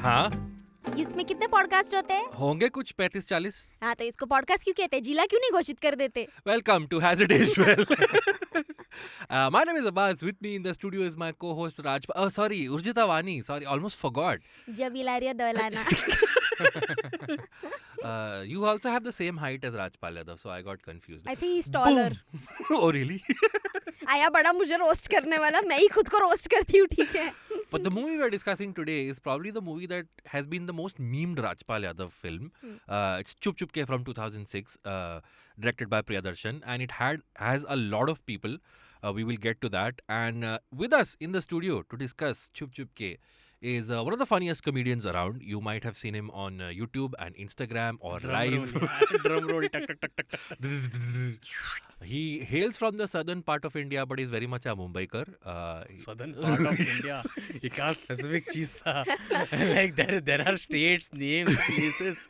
हाँ इसमें कितने पॉडकास्ट होते हैं? होंगे कुछ 35-40. हाँ, तो इसको पॉडकास्ट क्यों कहते हैं? जिला क्यों नहीं घोषित कर देते? Welcome to Has It Aged Well. My name is Abbas. With me in the studio is my co-host Raj. Oh, sorry, Urjita Vani. Sorry, almost forgot. जब Ilaria दौलाना. You also have the same height as Rajpal Yadav, so I got confused. I think he's taller. Oh, really? आया बड़ा मुझे roast करने वाला, मैं ही खुद को roast करती हूँ, ठीक है? But the movie we're discussing today is probably the movie that has been the most memed Rajpal Yadav film. It's Chup Chup Ke from 2006, directed by Priyadarshan, and it has a lot of people. We will get to that. And with us in the studio to discuss Chup Chup Ke is one of the funniest comedians around. You might have seen him on YouTube and Instagram or live. Drum roll, tuck, tuck, tuck, tuck, tuck. He hails from the southern part of India, but is very much a Mumbaikar. Southern part of India. ये क्या specific चीज था? Like there are states, names, places.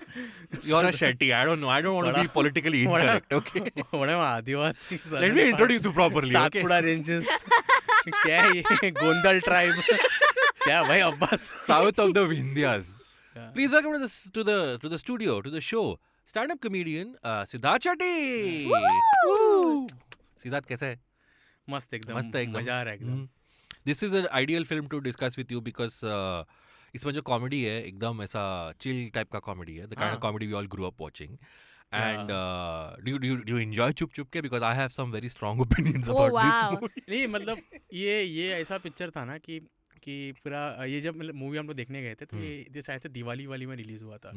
You're a Shetty. I don't know. I don't want to be politically incorrect. Okay. बड़े आदिवासी. Let me introduce you properly. Okay. Satpura ranges. क्या है ये? Gondal tribe. क्या भाई Abbas? South of the Vindhyas. Yeah. Please welcome to the studio, to the show, stand-up comedian Siddharth Shetty. Woo! Siddharth कैसा है? मस्त एकदम. मस्त है एकदम. मजा आ रहा है एकदम. This is an ideal film to discuss with you because इसमें जो comedy है एकदम ऐसा chill type का comedy है. The kind of comedy we all grew up watching. And do you enjoy Chup Chup Ke? Because I have some very strong opinions about this movie. नहीं मतलब ये ऐसा पिक्चर था ना कि पूरा ये जब मतलब मूवी हम लोग देखने गए थे तो ये जैसे आए थे दिवाली वाली में रिलीज हुआ था.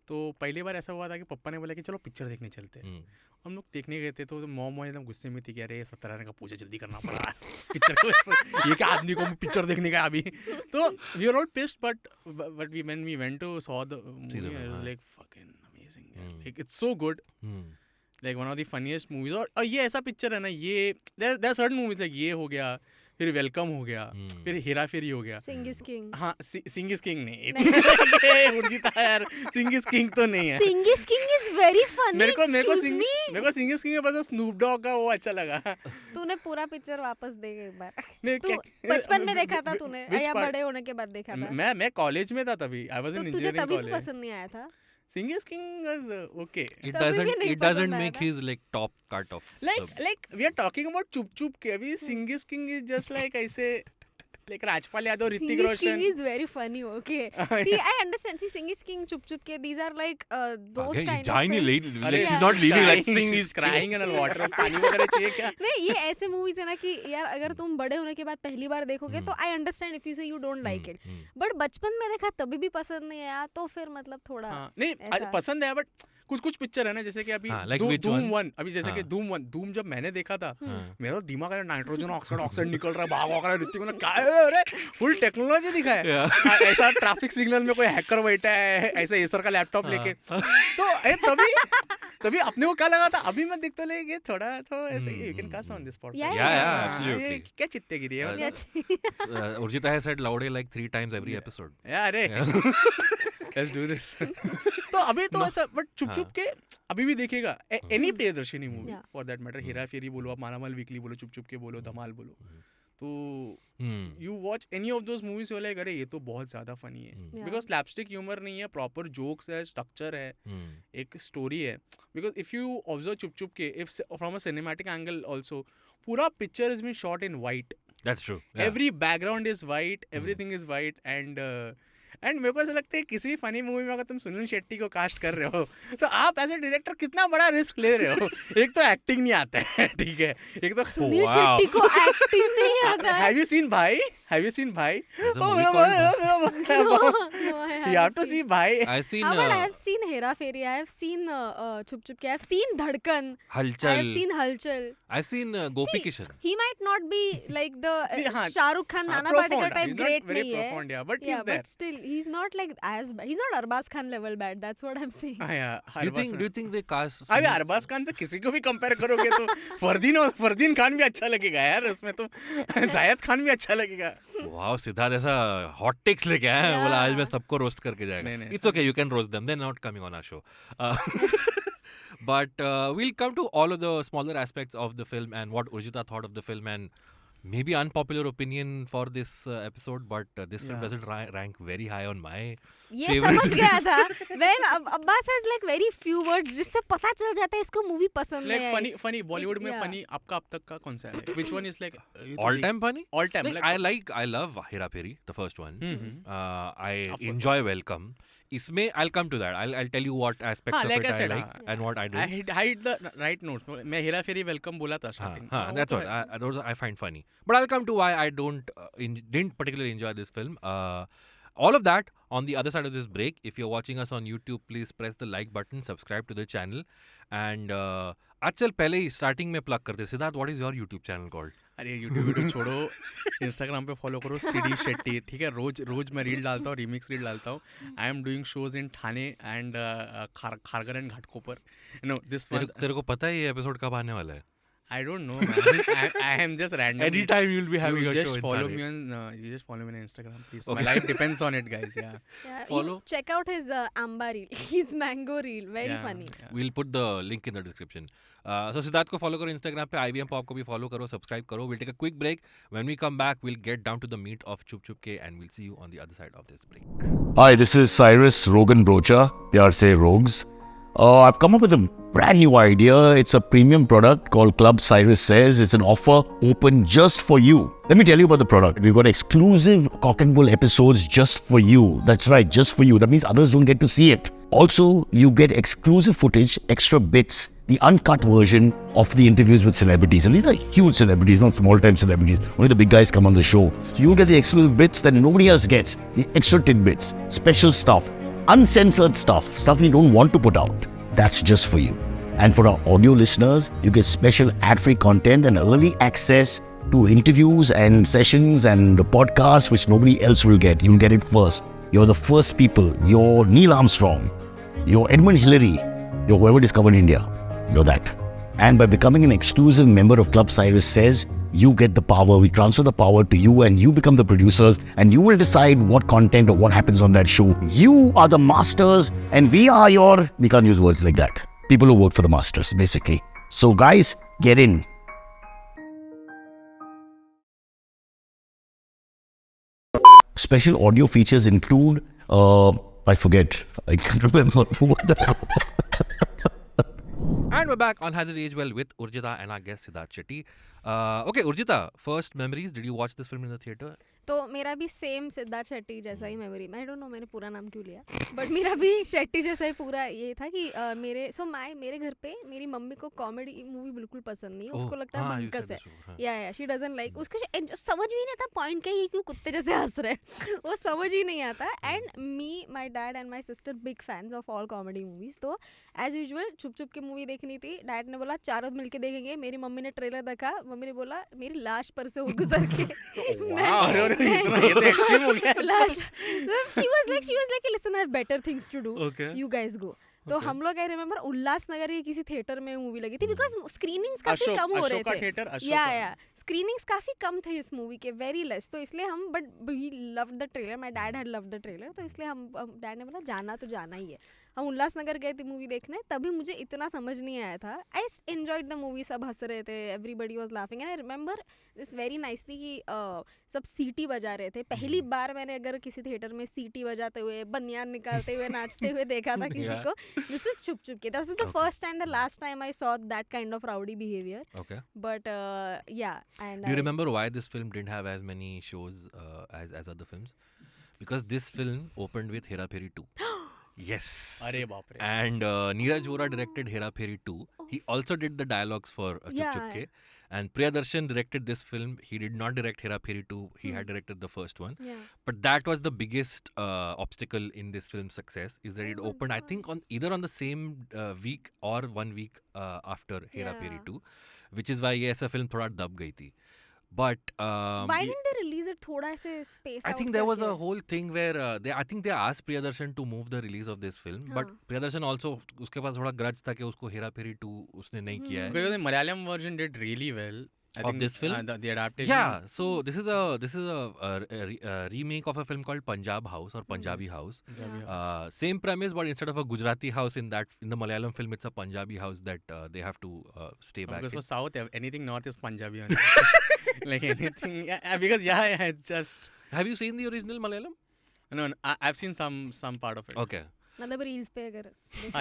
तो पहली बार ऐसा हुआ था कि पप्पा ने बोला कि चलो पिक्चर देखने चलते हैं. हम लोग देखने गए थे तो मॉम एकदम गुस्से में थी कि अरे 17 का पूजा जल्दी करना पड़ा पिक्चर को. ये क्या आदमी को पिक्चर देखने का अभी. तो we are all pissed but when we went to saw the movie it was like fucking amazing. Like it's so good. Like one of the funniest movies. और ये ऐसा पिक्चर है ना, ये there are certain movies like ये हो गया, फिर वेलकम हो गया, फिर हेरा फेरी हो गया. सिंग इज किंग. हाँ सिंग इज किंग नहीं. उर्जिता यार सिंग इज किंग तो नहीं है. Singh is king is very funny. मेरे को सिंग इज किंग के पास स्नूप डॉग का वो अच्छा लगा. तूने पूरा पिक्चर वापस देख एक बार. नहीं, तू बचपन में देखा था तूने या बड़े होने के बाद देखा था? मैं कॉलेज में था तभी. आई वाज इन तो तुझे इंजीनियरिंग तभी कॉलेज. पसंद नहीं आया था? Sing is King was okay. It तभी भी नहीं doesn't पसंद make आया his like top cut of. Like we are talking about Chup Chup के अभी Sing is King is just like ऐसे like Rajpal Yadav, Hrithik Roshan. Sing is very funny. Okay. See, I understand. See, Sing is King, Chup Chup Ke, these are like those kind of Tiny films. lady, like अरे she's not leaving like crying, Sing she's is crying in water. पानी वगैरह चाहिए क्या? नहीं, ये ऐसे movies है ना कि यार अगर तुम बड़े होने के बाद पहली बार देखोगे तो आई अंडरस्टैंड इफ यू से you don't like it. But बचपन में देखा तभी भी पसंद नहीं आया तो फिर मतलब थोड़ा नहीं ऐसा. पसंद है बट कुछ पिक्चर है ना जैसे कि अभी like which धूम ones? 1 अभी जैसे कि धूम जब मैंने देखा था मेरा दिमाग में नाइट्रोजन ऑक्साइड निकल रहा है, भाग रहा है. ऋतिक ने क्या है अरे फुल टेक्नोलॉजी दिखा है. ऐसा ट्रैफिक सिग्नल में कोई हैकर बैठा है ऐसा एसर का लैपटॉप लेके. तो तभी अपने को क्या लगा था. अभी मैं देखता लेके थोड़ा तो ऐसे you can cuss on this podcast. Yeah, absolutely. क्या चित्तेगिरी है मतलब. Urjita has said louder like 3 times every episode. अरे लेट्स डू दिस. तो अभी तो ऐसा बट चुप के अभी भी देखेगा any Priyadarshini movie for that matter. Hera Pheri बोलो, आप मालामाल वीकली बोलो, चुप के बोलो, धमाल बोलो, तो you watch any of those movies you like अरे ये तो बहुत ज्यादा फनी है. बिकॉज स्लैपस्टिक ह्यूमर नहीं है, प्रॉपर जोक्स है, स्ट्रक्चर है, एक स्टोरी है. Because if you observe Chup Ke if from a cinematic angle also पूरा picture is been shot in white. That's true. Every background is white, everything is white. And मेरे को ऐसा लगता है किसी भी फनी मूवी में अगर तुम सुनील शेट्टी को कास्ट कर रहे हो तो आप एज ए डायरेक्टर कितना बड़ा रिस्क ले रहे हो. एक तो एक्टिंग नहीं आता है, ठीक है, एक तो सुनील शेट्टी को एक्टिंग नहीं आता है. हैव यू सीन भाई? There's a movie called You have to see भाई. I've seen But I have seen Hera Fairy. I have seen Chup Chup Ke. I have seen Dhadkan. I have Halchal. seen Halchal. I've seen Gopi See, Kishan. He might not be like the हाँ, Shah Rukh Khan, Nana Patekar type He's great not very नहीं है. profound, yeah, but Yeah, he's there. but still, he's not like as bad. He's not Arbaz Khan level bad. That's what I'm saying. हाँ यार, Do you think they cast? अबे अरबाज खान से किसी को भी compare करोगे तो फरदीन खान भी अच्छा लगेगा यार उसमें तो. जायद खान भी अच्छा लगेगा. Wow, सिद्धार्थ ऐसा hot takes लेके आया है. बोला आज मैं सबको रोस्ट करके नहीं, जाएगा. नहीं, It's okay, you can roast them. They're not coming on our show. But we'll come to all of the smaller aspects of the film and what Urjita thought of the film and maybe unpopular opinion for this episode, but this film Yeah. doesn't rank very high on my ये favorites. समझ गया था when Abbas has like very few words जिससे पता चल जाता है इसको मूवी पसंद Like नहीं आई. funny बॉलीवुड में yeah. funny आपका अब तक का कौन सा है? Which one is like All time funny. all time I love Hera Pheri, the first one. I Of course. enjoy Welcome. इसमें I'll come to that. I'll tell you what aspects हाँ, of like it I I said, like हाँ. and what I don't. I hide the right notes. मैं हेरा फेरी welcome बोला था starting. That's what those I find funny. But I'll come to why I didn't particularly enjoy this film. All of that on the other side of this break. If you're watching us on YouTube, please press the like button, subscribe to the channel, and आज चल पहले ही starting में plug करते. Siddharth, what is your YouTube channel called? अरे YouTube video छोड़ो, Instagram पे follow करो CD Shetty. ठीक है, रोज मैं रील डालता हूँ, रिमिक्स रील डालता हूँ. I am doing shows in Thane and Kharghar and Ghatkopar. No this तेरे को पता है ये एपिसोड कब आने वाला है? I don't know, man. I am just random. Anytime you'll be having you a show just in follow Thane. me on you just follow me on Instagram, please. Okay. My life depends on it, guys. Yeah. Yeah, Follow. you check out his Amba reel, his mango reel, very Yeah, funny. yeah. We'll put the link in the description. So Siddharth को follow करो Instagram पे, IVM Pop को भी follow करो, subscribe करो. We'll take a quick break. When we come back, we'll get down to the meat of Chup Chup Ke and we'll see you on the other side of this break. Hi, this is Cyrus Rogan Brocha, pyar se Rogues. I've come up with a brand new idea. It's a premium product called Club Cyrus Says. It's an offer open just for you. Let me tell you about the product. We've got exclusive Cock and Bull episodes just for you. That's right, just for you. That means others don't get to see it. Also, you get exclusive footage, extra bits, the uncut version of the interviews with celebrities. And these are huge celebrities, not small-time celebrities. Only the big guys come on the show. So you'll get the exclusive bits that nobody else gets. The extra tidbits, special stuff, uncensored stuff you don't want to put out. That's just for you. And for our audio listeners, you get special ad-free content and early access to interviews and sessions and podcasts which nobody else will get. You'll get it first. You're the first people. You're Neil Armstrong. You're Edmund Hillary. You're whoever discovered India. You're that. And by becoming an exclusive member of Club Cyrus Says, you get the power. We transfer the power to you and you become the producers and you will decide what content or what happens on that show. You are the masters and we are your... We can't use words like that. People who work for the masters, basically. So guys, get in. Special audio features include... I forget. I can't remember what the... And we're back on Has It Aged Well with Urjita and our guest Siddharth Shetty. Okay, Urjita, first memories. Did you watch this film in the theater? तो मेरा भी same Siddharth Shetty जैसा ही memory. I don't no मैंने पूरा नाम क्यों लिया, but मेरा भी शेट्टी जैसा ही पूरा ये था कि मेरे घर पे मेरी मम्मी को कॉमेडी मूवी बिल्कुल पसंद नहीं है. उसको लगता है you बंकस said है. this before, हाँ. या शी डजंट लाइक. उसको समझ भी नहीं आता पॉइंट क्या है, क्यों कुत्ते जैसे हंस रहे हैं वो समझ ही नहीं आता. And me, my dad and my sister big fans of all comedy movies. तो एज यूजुअल छुप छुप की मूवी देखनी थी. डैड ने बोला चारों मिलके देखेंगे. मेरी मम्मी ने ट्रेलर देखा. मम्मी ने बोला मेरी लाश पर से वो गुजर के extreme हो गया. लाश. she was like listen, I have better things to do. Okay. You guys go. तो Okay. हम लोग आई रिमेम्बर उल्लासनगर के किसी थिएटर में मूवी लगी थी बिकॉज स्क्रीनिंग्स काफी कम हो रहे थे. थिएटर या स्क्रीनिंग्स काफी कम थे इस मूवी के, वेरी लेस. तो इसलिए हम but we loved the trailer. My dad had loved the trailer. तो इसलिए हम डैड ने बोला जाना तो जाना ही है. हम उल्लासनगर गए थे मूवी देखने. तभी मुझे इतना समझ नहीं आया था. I enjoyed the movie. सब हंस रहे थे, everybody was laughing. And I remember this very nicely कि सब सीटी बजा रहे थे. पहली बार मैंने अगर किसी थिएटर में सीटी बजाते हुए, बनियान निकालते हुए, नाचते हुए देखा था किसी को. दिस वाज छुप छुप के. That was the first and the last time I saw that kind of rowdy behaviour. Okay. But yeah, and Do you remember why this film didn't have as many shows as other films? Because this film opened with Hera Pheri 2. Yes. अरे बाप रे. And Neeraj Vora directed Hera Pheri 2. He also did the dialogues for Chup Yeah. Chup Ke. And Priyadarshan directed this film. He did not direct Hera Pheri 2. He had directed the first one. yeah. But that was the biggest obstacle in this film's success, is that it Oh my opened, I God. think, either on the same week or 1 week after Hera Pheri Yeah. 2, which is why ये ऐसा film थोड़ा दब गई थी. But Why didn't they release it थोड़ा ऐसे space I out think there was a करके? whole thing where I think they asked Priyadarshan to move the release of this film, but हाँ. Priyadarshan also उसके पास थोड़ा grudge था कि उसको हेरा फेरी 2 उसने नहीं किया है. Because the Malayalam version did really well. I of think this film? the adaptation. Yeah, so this is a remake of a film called Punjab House or Punjabi House. Punjabi Same premise, but instead of a Gujarati house in the Malayalam film, it's a Punjabi house that they have to stay back Because in. for South, anything North is Punjabi. Like anything, because it's just Have you seen the original Malayalam? no. I've seen some part of it. Okay. मतलब reels पे अगर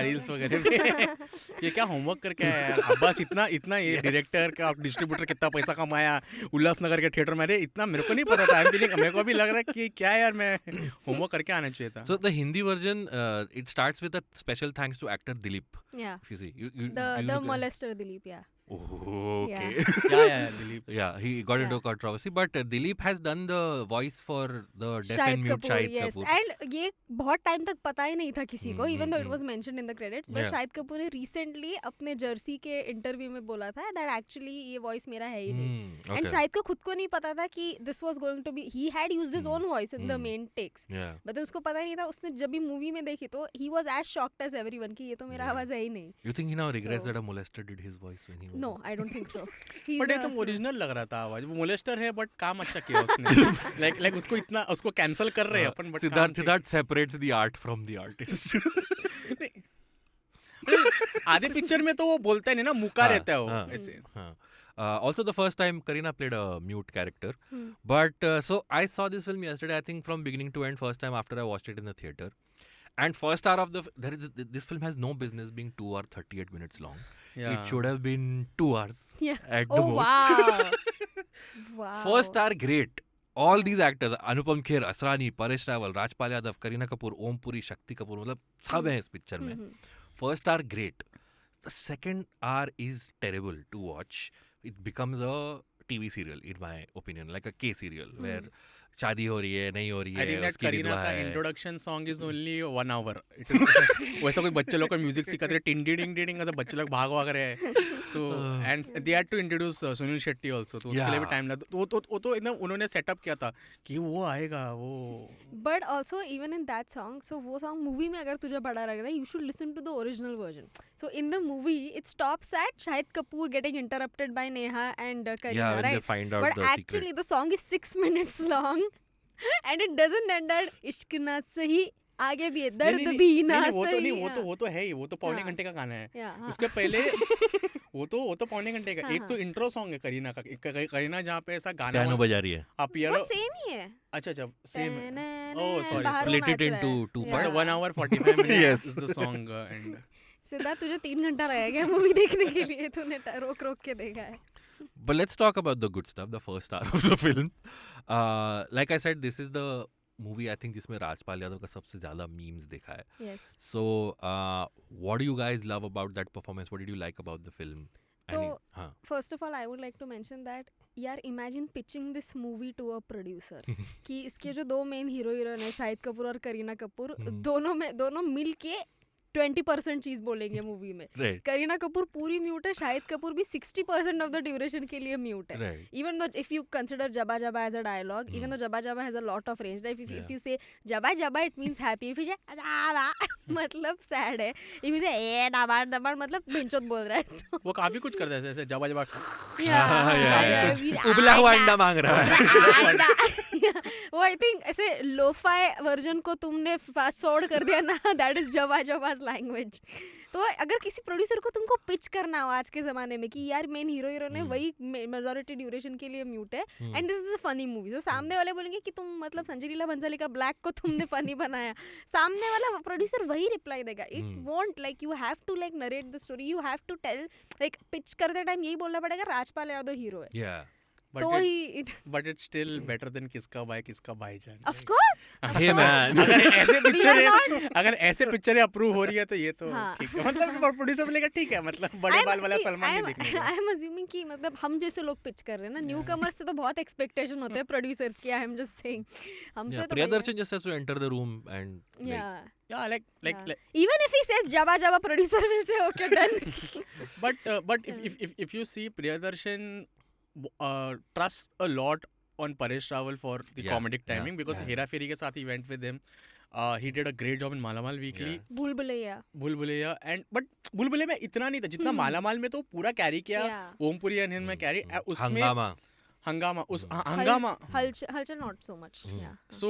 reels वगैरह पे ये क्या homework करके आया यार अब्बास इतना ये डायरेक्टर का डिस्ट्रीब्यूटर कितना पैसा कमाया उल्लासनगर के थिएटर में, अरे इतना मेरे को नहीं पता था. मेरे को भी लग रहा है कि क्या यार मैं होमवर्क करके आना चाहिए था. So the Hindi version, it starts with a special thanks to actor Dilip. yeah If you see, the molester Dilip. Yeah. Oh, okay. yeah, Dilip. Yeah, he got into Yeah. controversy, but Dilip has done the voice for the deaf Shahid and mute Kapoor, Shahid yes. Kapoor. And ये बहुत time तक पता ही नहीं था किसी को, even though it hmm, was mentioned in the credits, but Yeah. Shahid Kapoor ने recently अपने जर्सी के इंटरव्यू में बोला था दैट एक्चुअली ये वॉइस मेरा है ही नहीं. And Okay. शाहिद को खुद को नहीं पता था कि this was going to be, he had used his own voice in the Hmm. Main takes, Yeah. But उसको पता ही नहीं था. उसने जब भी मूवी में देखी तो he was as shocked as everyone कि ये तो मेरा Yeah. आवाज है ही नहीं. You think he now regrets So- that a molester did his voice when he was? No I don't think so. But एकदम ओरिजिनल लग रहा था आवाज. वो मोलेस्टर है बट काम अच्छा किया उसने. लाइक उसको कैंसिल कर रहे हैं अपन, but Siddharth separates the art from the artist. आधे पिक्चर में तो वो बोलता नहीं ना, मुका हाँ, रहता है वो हाँ. ऐसे. Also, the first time Kareena played a mute character. Hmm. But so I saw this film yesterday, I think from beginning to end, first time after I watched it in the theater. And first hour of this film has no business being 2 or 38 minutes long. Yeah. It should have been 2 hours Yeah. at the Oh most. wow. Wow. First are great. All these actors, Anupam Kher, Asrani, Paresh Rawal, Rajpal Yadav, Kareena Kapoor, Om Puri, Shakti Kapoor, मतलब सब हैं इस picture में. First are great. The second hour is terrible to watch. It becomes a TV serial, in my opinion, like a K serial where शादी हो रही है, नहीं हो रही I think है, that उसकी Kareena विधवा का है. Introduction song is only 1 hour. It is वैसा कोई बच्चे लोग का म्यूजिक सिखाते रहे, टिंग डिंग डिंग, ऐसा बच्चे लोग भाग रहे हैं. तो and they had to introduce Suniel Shetty also, तो उसके लिए भी Yeah. टाइम लगा. वो तो एकदम उन्होंने सेटअप किया था कि वो आएगा वो. But also even in that song, so वो सॉन्ग मूवी में अगर तुझे बड़ा लग रहा है, you should listen to the original version. So in the movie it stops at Shahid Kapoor getting interrupted by Neha and Yeah, Kareena, when they right? find out But the actually secret. the song is 6 minutes long and it doesn't end at इश्क ना सही, आगे भी है दर्द भी ना वो तो सही. नहीं, वो तो है ही, वो तो पौने हाँ. घंटे का गाना है. Yeah, उसके पहले वो तो पौने घंटे का. हाँ, एक तो इंट्रो सॉन्ग है करीना का, करीना जहाँ पे ऐसा गाना Piano बजा रही है. आप वो पियानो. सेम ही है. अच्छा सेम है. Oh, sorry, बाहर Split वो it नाच रहा into है. 2 Yeah. parts. 1 hour 45 minutes Yes. is the song and Siddharth तुझे 3 घंटा लगेगा मूवी देखने के लिए, तूने रोक के देखा है. But let's talk about the good stuff, the first hour of the film. Like I said, this is the movie I think जिसमें राजपाल यादव का सबसे ज़्यादा memes देखा है. Yes. So, what do you guys love about that performance? What did you like about the film? तो हाँ. First of all I would like to mention that यार imagine pitching this movie to a producer कि इसके जो 2 main heroine है शाहिद कपूर और करीना कपूर, दोनों मिल के 20% चीज बोलेंगे मूवी में. Right. करीना कपूर पूरी म्यूट है, शाहिद कपूर भी 60% ऑफ द ड्यूरेशन के लिए म्यूट है. Right. Even though if you consider Jabba Jabba as a dialogue, even though Jabba Jabba has a lot of range, like if you say Jabba Jabba, it means happy. If you say Jabba, मतलब sad है. If you say dabar dabar, मतलब बेंचोत बोल रहा है. तो वो काफी कुछ करता है जैसे जबा जबा. उबला हुआ अंडा मांग रहा है. वो आई थिंक ऐसे लोफाई वर्जन को तुमने फास्ट फॉरवर्ड कर दिया ना, दैट इज जवा जवाज लैंग्वेज. तो अगर किसी प्रोड्यूसर को तुमको पिच करना हो आज के जमाने में कि यार मेन हीरोइन है वही मेजॉरिटी ड्यूरेशन के लिए म्यूट है and this is a funny movie, तो सामने वाले बोलेंगे कि तुम मतलब संजय लीला भंसाली का ब्लैक को तुमने फनी बनाया, सामने वाला प्रोड्यूसर वही रिप्लाई देगा. It won't like you have to like narrate the story, you have to tell like pitch करते टाइम यही बोलना पड़ेगा राजपाल यादव हीरो है. Yeah. तो ही but it's still better than किसका भाईजान. Of course. Hey man. अगर ऐसे पिक्चरें अप्रूव हो रही है तो ये तो हाँ. ठीक है. मतलब प्रोड्यूसर बोलेगा ठीक है, मतलब बड़े बाल वाला सलमान नहीं देखने का. आई एम अज्यूमिंग कि मतलब हम जैसे लोग पिच कर रहे हैं ना, न्यू कमर्स से तो बहुत एक्सपेक्टेशन होते हैं प्रोड्यूसर्स की. आई एम जस्ट सेइंग हमसे Yeah, तो Priyadarsan just has to enter the room and like, Yeah, like even if he says jabba jabba, producer will say okay done. but if you see Priyadarshan trusts a lot on Paresh Rawal for the Yeah, comedic timing, yeah, because yeah. Hera Fairy के साथ he went with him. he did a great job in Malamal Weekly. Yeah. भूल भुलैया भूल Bhulaiyaa and but भूल भुलैया में इतना नहीं था जितना मालामाल में तो पूरा कैरी किया. Yeah. ओमपुरी एंड हिंद में कैरी उसमें हंगामा. हंगामा उस हंगामा. हलचल नॉट सो मच. सो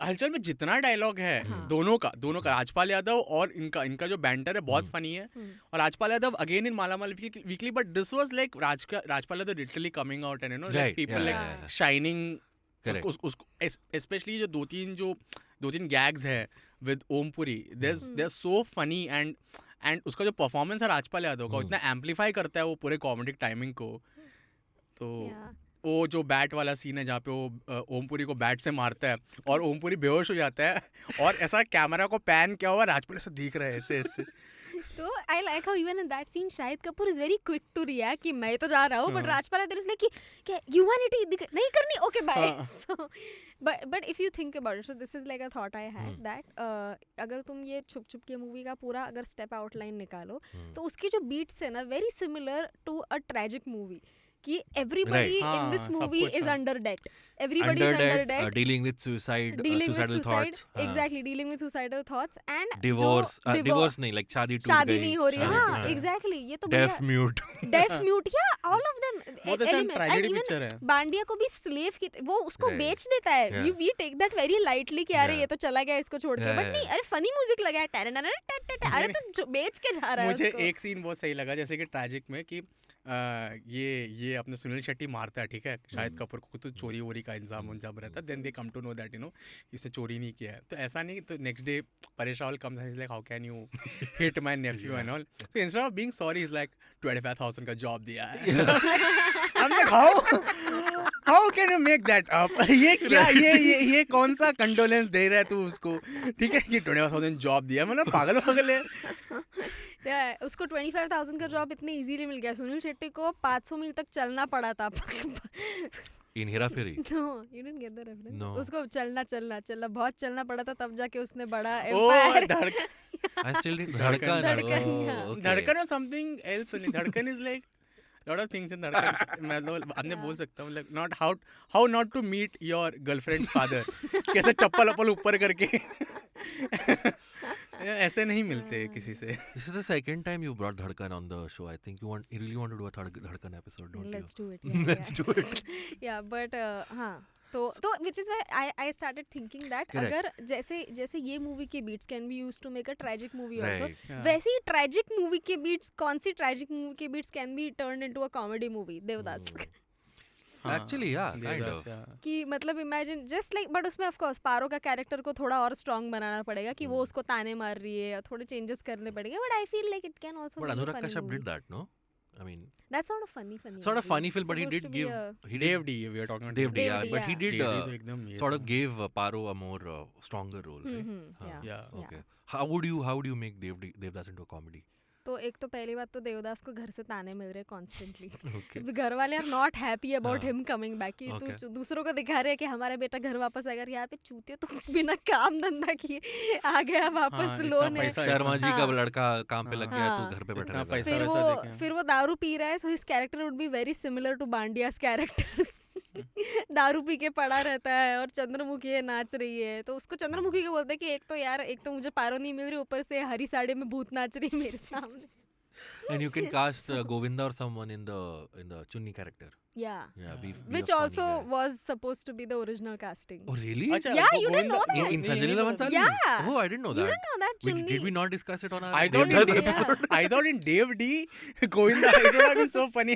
हलचल में जितना डायलॉग है दोनों का राजपाल यादव और इनका जो बैंटर है बहुत फनी है. और Rajpal Yadav again in Malamaal weekly but this was like Rajpal Yadav literally coming out and you know Right, people yeah, like yeah, yeah. Shining. Correct. उसको स्पेशली जो दो तीन गैग्स है with Om Puri they are so funny and उसका जो परफॉर्मेंस है राजपाल यादव का इतना एम्पलीफाई करता है वो पूरे कॉमेडिक टाइमिंग को. तो वो जो बैट वाला सीन है जहाँ पे वो ओमपुरी को बैट से मारता है और ओमपुरी बेहोश हो जाता है और ऐसा कैमरा को पैन किया हुआ राजपाल ऐसा दिख रहा है ऐसे. तो I like how even in that scene Shahid Kapoor is very quick to react कि मैं तो जा रहा हूँ but Rajpal Yadav is like कि ह्यूमैनिटी नहीं करनी okay bye. So but if you think about it so this is like a thought I had that अगर तुम ये छुप छुप के मूवी का पूरा अगर स्टेप आउटलाइन निकालो तो उसकी जो बीट्स है ना very similar to a tragic movie कि everybody in this movie is under debt. Everybody is under debt. Dealing with suicidal thoughts. Exactly, dealing with suicidal thoughts and Divorce. Divorce नहीं, like शादी टूट गई. शादी नहीं हो रही है. हाँ, exactly. ये तो Deaf mute. Deaf mute, yeah, all of them. वो तो elements. Tragedy And picture even है. बांडिया को भी स्लेव की वो उसको Right. बेच देता है. Yeah. We take that very lightly कि अरे Yeah. ये तो चला गया इसको छोड़ के. Yeah, But yeah, नहीं, अरे funny music लगा है. अरे तो बेच के जा रहा है मुझे उसको. एक सीन बहुत सही लगा जैसे कि ट्रैजिक में कि ये अपने सुनील शेट्टी मारता है ठीक है शाहिद कपूर को तो चोरी वोरी का इंजाम रहता है then they come to know that you know इसने चोरी नहीं किया है तो ऐसा नहीं तो next day Paresh Rawal comes and is like how can you hit my nephew and all so instead of being sorry is like 25,000 का जॉब दिया है. I'm like how can you make that up? ये क्या ये कौन सा कंडोलेंस दे रहा है तू उसको ठीक है कि 25,000 जॉब दिया मतलब पागल है. उसको 25,000 का जॉब इतने इजीली मिल गया. सुनील शेट्टी को 500 मील तक चलना पड़ा था. In Hera Pheri. No, you didn't get the reference. No. उसको चलना बहुत चलना पड़ा था तब जाके उसने बड़ा Oh, empire. I still didn't. धड़कन. धड़कन, Oh, yeah. okay. धड़कन और something else only. Dhadkan is like lot of things in Dhadkan. मैं तो आपने बोल सकता हूँ like not how not to meet your girlfriend's father. कैसे चप्पल ऊपर करके ऐसे नहीं मिलते किसी से. This is the second time you brought Dhadkan on the show. I think you really want to do a Dhadkan episode, don't Let's you? do it. Yeah, Let's do it. Yeah, but हाँ तो which is why I started thinking that Correct. अगर जैसे ये movie के beats can be used to make a tragic movie also Right. Yeah. वैसे ही tragic movie के beats कौन सी ट्रेजिक मूवी के beats can be turned into a comedy movie Devdas. हाँ, Actually, yeah, kind Devdas, of. yeah. कि मतलब इमेजिन जस्ट लाइक बट उसमें ऑफ कोर्स पारो का कैरेक्टर को थोड़ा और स्ट्रांग बनाना पड़ेगा कि वो उसको ताने मार रही है और थोड़े चेंजेस करने पड़ेंगे but I feel like it can also But Anurag Kashyap did that, no? I mean, that's not a funny sort of funny film, but he did give. He did Dave D we are talking about. Dave D, yeah, Dave D, but he yeah. did Dave D तो एकदम ये sort था. of gave Paro a more stronger role, right? Huh. yeah. Yeah. Okay. How would you make Devdas into a comedy? तो एक तो पहली बात तो देवदास को घर से ताने मिल रहे कॉन्स्टेंटली. Okay. घर वाले आर नॉट हैप्पी अबाउट हाँ. हिम कमिंग बैक कि Okay. तू दूसरों को दिखा रहे हैं कि हमारा बेटा घर वापस आएगा. यहाँ पे चूतिया तो बिना काम धंधा किए आ गया वापस. हाँ, लोन इतना है. पैसा शर्मा जी का हाँ. लड़का काम पे लग गया हाँ. तो घर पे बैठा इतना रहता पैसा है. फिर वैसा वो देखे. फिर वो दारू पी रहा है so his character would be very similar to Bandiya's character. दारू पी के पड़ा रहता है और चंद्रमुखी है नाच रही है तो उसको चंद्रमुखी को बोलते हैं कि एक तो मुझे पारो नहीं मिल रही ऊपर से हरी साड़ी में भूत नाच रही है मेरे सामने. And you can cast Govinda or someone in the Chunni character. Yeah. Yeah, be Which a funny also guy. was supposed to be the original casting. Oh really? अच्छा, Yeah, वो you didn't Govinda- know that? नहीं, In नहीं, Sanjay नहीं Leela पता था. Bhansali? Yeah. Oh, I didn't know You that. didn't know that Did Chunni. we not discuss it on our I thought Devdas in- episode? I thought in Dave D Govinda it would have been so funny.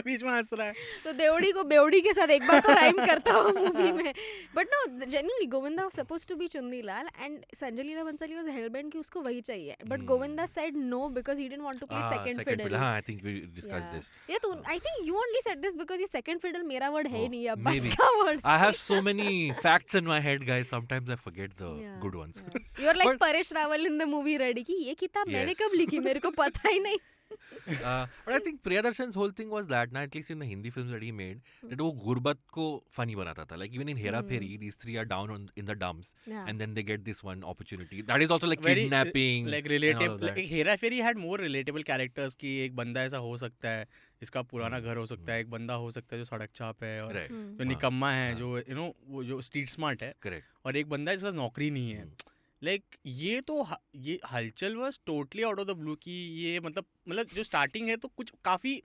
बीच में हंस रहा है. तो देवड़ी को बेवड़ी के साथ एक बार तो राइम करता हूँ मूवी में. But no genuinely Govinda was supposed to be Chunni Lal and Sanjay Leela Bhansali was hellbent कि उसको वही चाहिए. But Govinda said no because he didn't want to play second fiddle. हाँ, I think we discussed this. Yeah, तो I think you only said this because ये second fiddle मेरा word है ही नहीं अब maybe. बस का word. I have so many facts in my head, guys. Sometimes I forget the Yeah, good ones. yeah. You're like But- Paresh Rawal in the movie Ready कि ये किताब मैंने Yes. कब लिखी मेरे को पता ही नहीं. But I think Priyadarshan's whole thing was that, at least in the Hindi films that he made, that वो गुर्बत को funny बनाता था. Like even in Hera Pheri, these three are down in the dumps, Yeah. and then they get this one opportunity. That is also like Very, kidnapping. like and all relatable. of that. Like Hera Pheri had more relatable characters कि एक बंदा ऐसा हो सकता है, इसका पुराना घर हो सकता है, एक बंदा हो सकता है जो सड़क छाप है और Right. जो निकम्मा है, जो वो जो स्ट्रीट स्मार्ट है, Correct. और एक बंदा है जिसका नौकरी नहीं है. लाइक ये तो ये हलचल was totally out of the blue कि ये मतलब जो स्टार्टिंग है तो कुछ काफी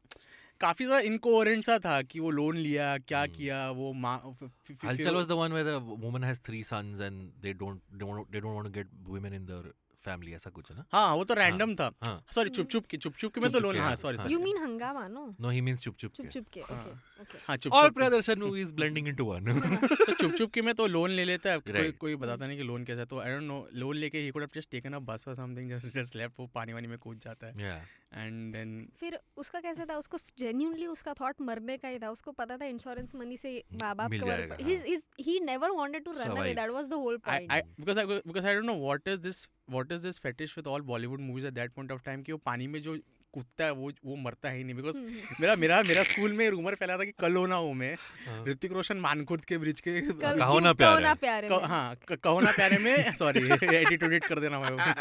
ज़्यादा इनकोहेरेंट सा था कि वो लोन लिया, क्या किया, वो Halchal was the one where the woman has 3 sons and they don't want to get women in their family, ऐसा कुछ है ना? हाँ वो तो रैंडम था. हाँ. सॉरी चुप चुप के में तो चुप लोन. के, हाँ हाँ. सॉरी You mean हंगामा, no? No, he means Chup Chup चुप के. चुप के. Okay. हाँ चुप All चुप के. Priyadarshan movies blending into one. तो चुप चुप के में तो लोन ले लेता है. Right. कोई बताता नहीं कि लोन कैसा है. तो आई डोंट नो, लोन लेके he could have just taken a बस और समथिंग, जस्ट लेफ्ट, वो पानी वानी में कूद जाता है. Yeah. एंड देन फिर उसका कैसे था, उसको जेन्युइनली उसका थॉट मरने का ही था. उसको पता था इंश्योरेंस मनी से माँ बाप मिल कवर. जाएगा, हाँ. He never wanted to run away. Survive. That was the whole point. because I don't know what is this fetish with all Bollywood movies at that point of time कि वो पानी में जो कूदता है वो मरता है ही नहीं. बिकॉज मेरा स्कूल में रूमर फैला था कि कल होना हो में हाँ. ऋतिक रोशन मानकुर्द के ब्रिज के कहो ना प्यारे. हाँ कहो ना प्यारे में सॉरी एडिट कर देना मैं.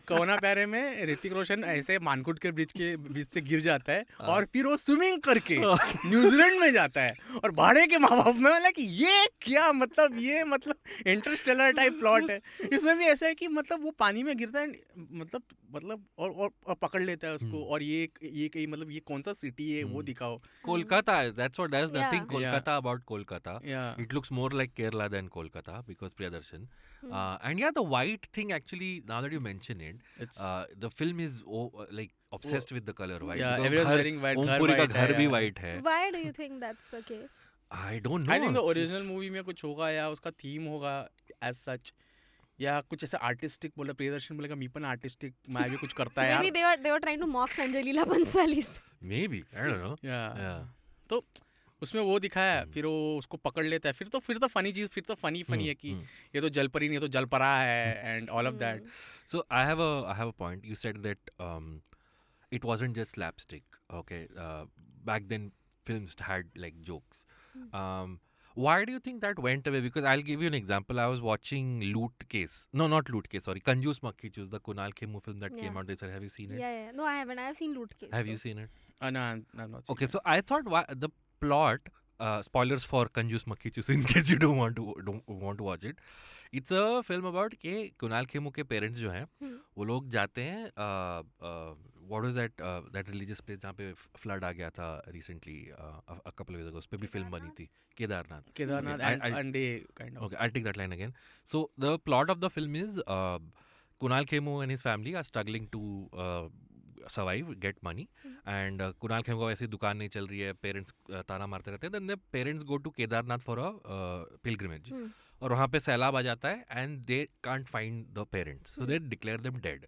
कहो ना प्यारे में ऋतिक रोशन ऐसे मानकुर्द के ब्रिज से गिर जाता है और फिर वो स्विमिंग करके न्यूजीलैंड में जाता है और भाड़े के माँ बाप में बोला कि ये क्या मतलब इंटरस्टेलर टाइप प्लॉट है. इसमें भी ऐसा है कि मतलब वो पानी में गिरता है मतलब और पकड़ लेता है उसको. और ये कहीं मतलब ये कौन सा सिटी है वो दिखाओ. Kolkata, that's the Yeah. thing. Kolkata about Kolkata. Yeah. It looks more like Kerala than Kolkata because Priyadarshan. And yeah, the white thing actually, now that you mention it, It's the film is like obsessed with the color white. yeah, because everyone's घर- wearing white. Om Puri का white घर है, भी yeah. white है. Why do you think that's the case? I don't know. I think the it's original movie में कुछ होगा या उसका थीम होगा as such, या कुछ ऐसा आर्टिस्टिक बोला. प्रियदर्शन बोलेगा मीपन आर्टिस्टिक मैं भी कुछ करता है Maybe यार. they were trying to mock Sanjay Leela Bhansali's. Maybe, I don't know. Yeah. Yeah. तो उसमें वो दिखाया है. फिर वो उसको पकड़ लेता है. फिर तो फनी चीज, फिर तो फनी है कि ये तो जलपरी नहीं, ये तो जलपरा है and all of that. So I have a point. You said that it wasn't just slapstick. Okay, back then films had like jokes. Why do you think that went away? Because I'll give you an example. I was watching Loot Case. No, not Loot Case. Sorry, Kanjus Makki Choose, the Kunal Khemu film that came Yeah. out this year. Have you seen it? Yeah. No, I haven't. I have seen Loot Case. Have you though. seen it? No, I'm not seeing Okay, it. so I thought the plot. Spoilers for Kanjus Makki Choose in case you don't want to watch it. It's a film about कि कुणाल खेमू के parents जो हैं वो लोग जाते हैं what was that religious place जहाँ पे flood आ गया था recently a couple of years ago. उस पे भी फिल्म बनी थी, Kedarnath. Kedarnath Okay, and Ande kind of. Okay, I'll take that line again. So the plot of the film is Kunal Khemu and his family are struggling to survive, get money, and Kunal Khemu को ऐसी दुकान नहीं चल रही है, parents ताना मारते रहते हैं. Then the parents go to Kedarnath for a pilgrimage. और वहाँ पे सैलाब आ जाता है and they can't find the parents, so they declare them dead.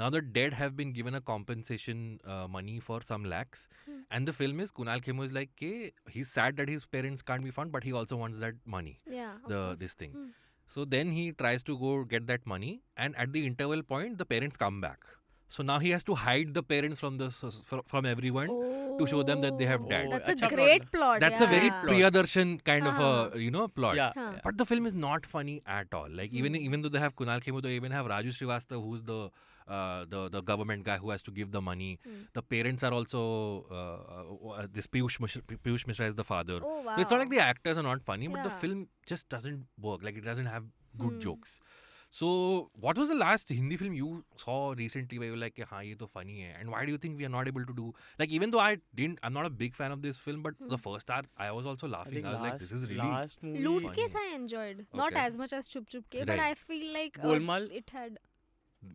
Now the dead have been given a compensation money for some lakhs, and the film is Kunal Khemu is like, he's sad that his parents can't be found, but he also wants that money, Yeah. of course. this thing. So then he tries to go get that money, and at the interval point, the parents come back. So now he has to hide the parents from everyone to show them that they have died. Oh, That's अच्छा a great plot. That's a very yeah. Priyadarshan kind of हाँ. a plot. Yeah, Huh. yeah. But the film is not funny at all. Like even though they have Kunal Khemu, they even have Raju Srivastava, who's the government guy who has to give the money. The parents are also this Piyush Mishra is the father. Oh wow. So it's not like the actors are not funny, but the Yeah. film just doesn't work. Like it doesn't have good jokes. So what was the last Hindi film you saw recently where you were like, हाँ ये तो funny है? And why do you think we are not able to do, like, even though I'm not a big fan of this film, but the first hour I was also laughing. I was like, this is really last movie. Loot funny. Case I enjoyed. Not Okay. as much as Chup Chup Ke, but Right. I feel like Golmaal? it had.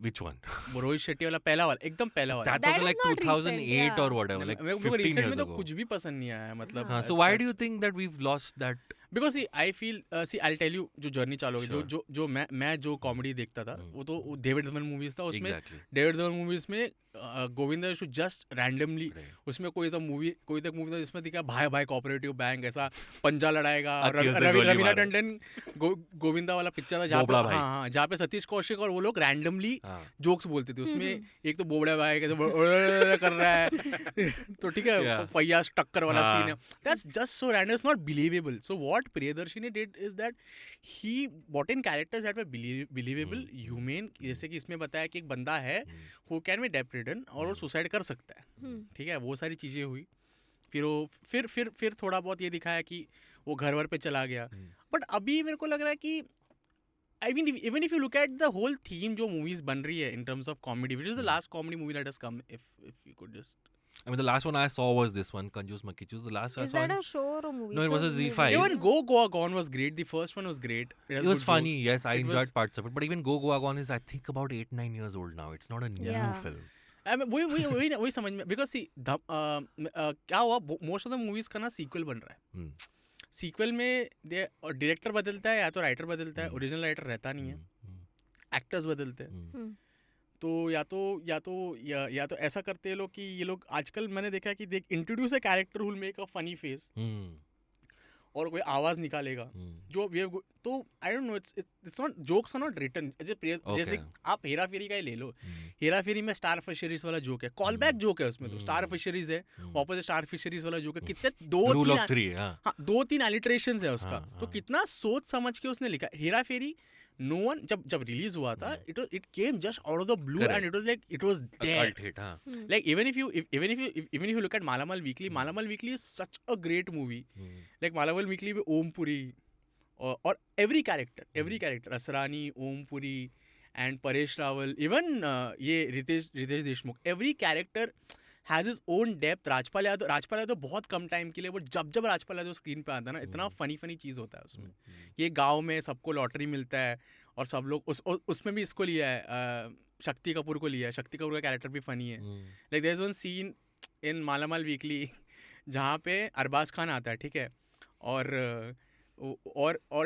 which one? वो रोहित शेट्टी वाला पहला वाला, एकदम पहला वाला. That's That also is like not 2008 recent, or yeah. whatever, like मेरे को 15 recent years में तो ago. कुछ भी पसंद नहीं आया मतलब. So as why such. do you think that we've lost that because I feel I tell you जो जर्नी चालू होगी, Sure. जो मैं जो कॉमेडी देखता था वो तो डेविड धवन मूवीज था, उसमें Exactly. डेविड धवन मूवीज में Govinda should just randomly Right. उसमें कोई तक मूवी था जिसमें दिखा भाई भाई कोऑपरेटिव बैंक ऐसा पंजा लड़ाएगा, और अखियों से गोली रवीना मारे। टंडन गोविंदा वाला पिक्चर था जहाँ बोबड़ा पे भाई। हाँ जहाँ पे सतीश कौशिक और वो लोग रैंडमली हाँ. जोक्स बोलते थे उसमें। एक तो बोबड़ा भाई कैसे कर रहा है तो ठीक है, Yeah. फैयाज टक्कर वाला हाँ. सीन है, that's just so random, it's not believable. So what Priyadarshini did is that he bought in characters that were believable, human. जैसे कि इसमें बताया कि एक बंदा है हु कैन बी डेप्रेडन और वो सुसाइड कर सकता है, ठीक है, वो सारी चीज़ें हुई। फिर वो फिर थोड़ा बहुत ये दिखाया कि वो घर वर पे चला गया। बट अभी मेरे को लग रहा है कि I mean, even if you look at the whole theme जो movies बन रही है in terms of comedy, which is the last comedy movie that has come, if you could just... I mean, the last one I saw was this one, Kanjus Makichus. The last I Is saw. that a show or a movie? No, it It's was a movie. Z5. Even Go Goa Gone was great. The first one was great. It has was good funny, jokes. yes. I It enjoyed was- parts of it. But even Go Goa Gone is, I think, about 8-9 years old now. It's not a new Yeah. film. I mean, वही समझ में, because see, क्या हुआ, most of the movies का ना sequel बन रहा है। Hmm. Sequel में डायरेक्टर बदलता है या तो राइटर बदलता है, ओरिजिनल राइटर रहता नहीं है, एक्टर्स बदलते हैं। तो या तो ऐसा करते हैं लोग कि ये लोग आजकल मैंने देखा है कि देख introduce a character who will make a funny face और कोई आवाज निकालेगा जो वे तो I don't know, it's not, jokes are not written. जैसे आप हेरा फेरी का ही ले लो, हेरा फेरी में स्टार फिशरीज वाला जोक है, कॉल बैक जोक है उसमें, तो स्टार फिशरीज है, वापस से स्टार फिशरीज वाला जोक है, कितने Rule of three, हाँ. 2-3 एलिट्रेशंस है उसका। हाँ, तो हाँ. कितना सोच समझ के उसने लिखा। हेरा फेरी नो वन जब रिलीज हुआ था, it came just out of the blue Correct. And it was A there. cult hit, हाँ. Like even if you look at Malamal Weekly is such a great movie. Like Malamal Weekly with Om Puri or every character Asrani, Om Puri and Paresh Rawal, even ये Ritesh Deshmukh, every character has his own depth. Rajpal Yadav बहुत कम time के लिए, वो जब Rajpal Yadav screen पे आता है ना, इतना फनी चीज़ होता है उसमें। ये गांव में सबको लॉटरी मिलता है और सब लोग उसमें भी इसको लिया है, शक्ति कपूर को लिया है। शक्ति कपूर का कैरेक्टर भी फनी है। Like there is one scene in Malamaal weekly जहाँ पे अरबाज खान आता है, ठीक है, और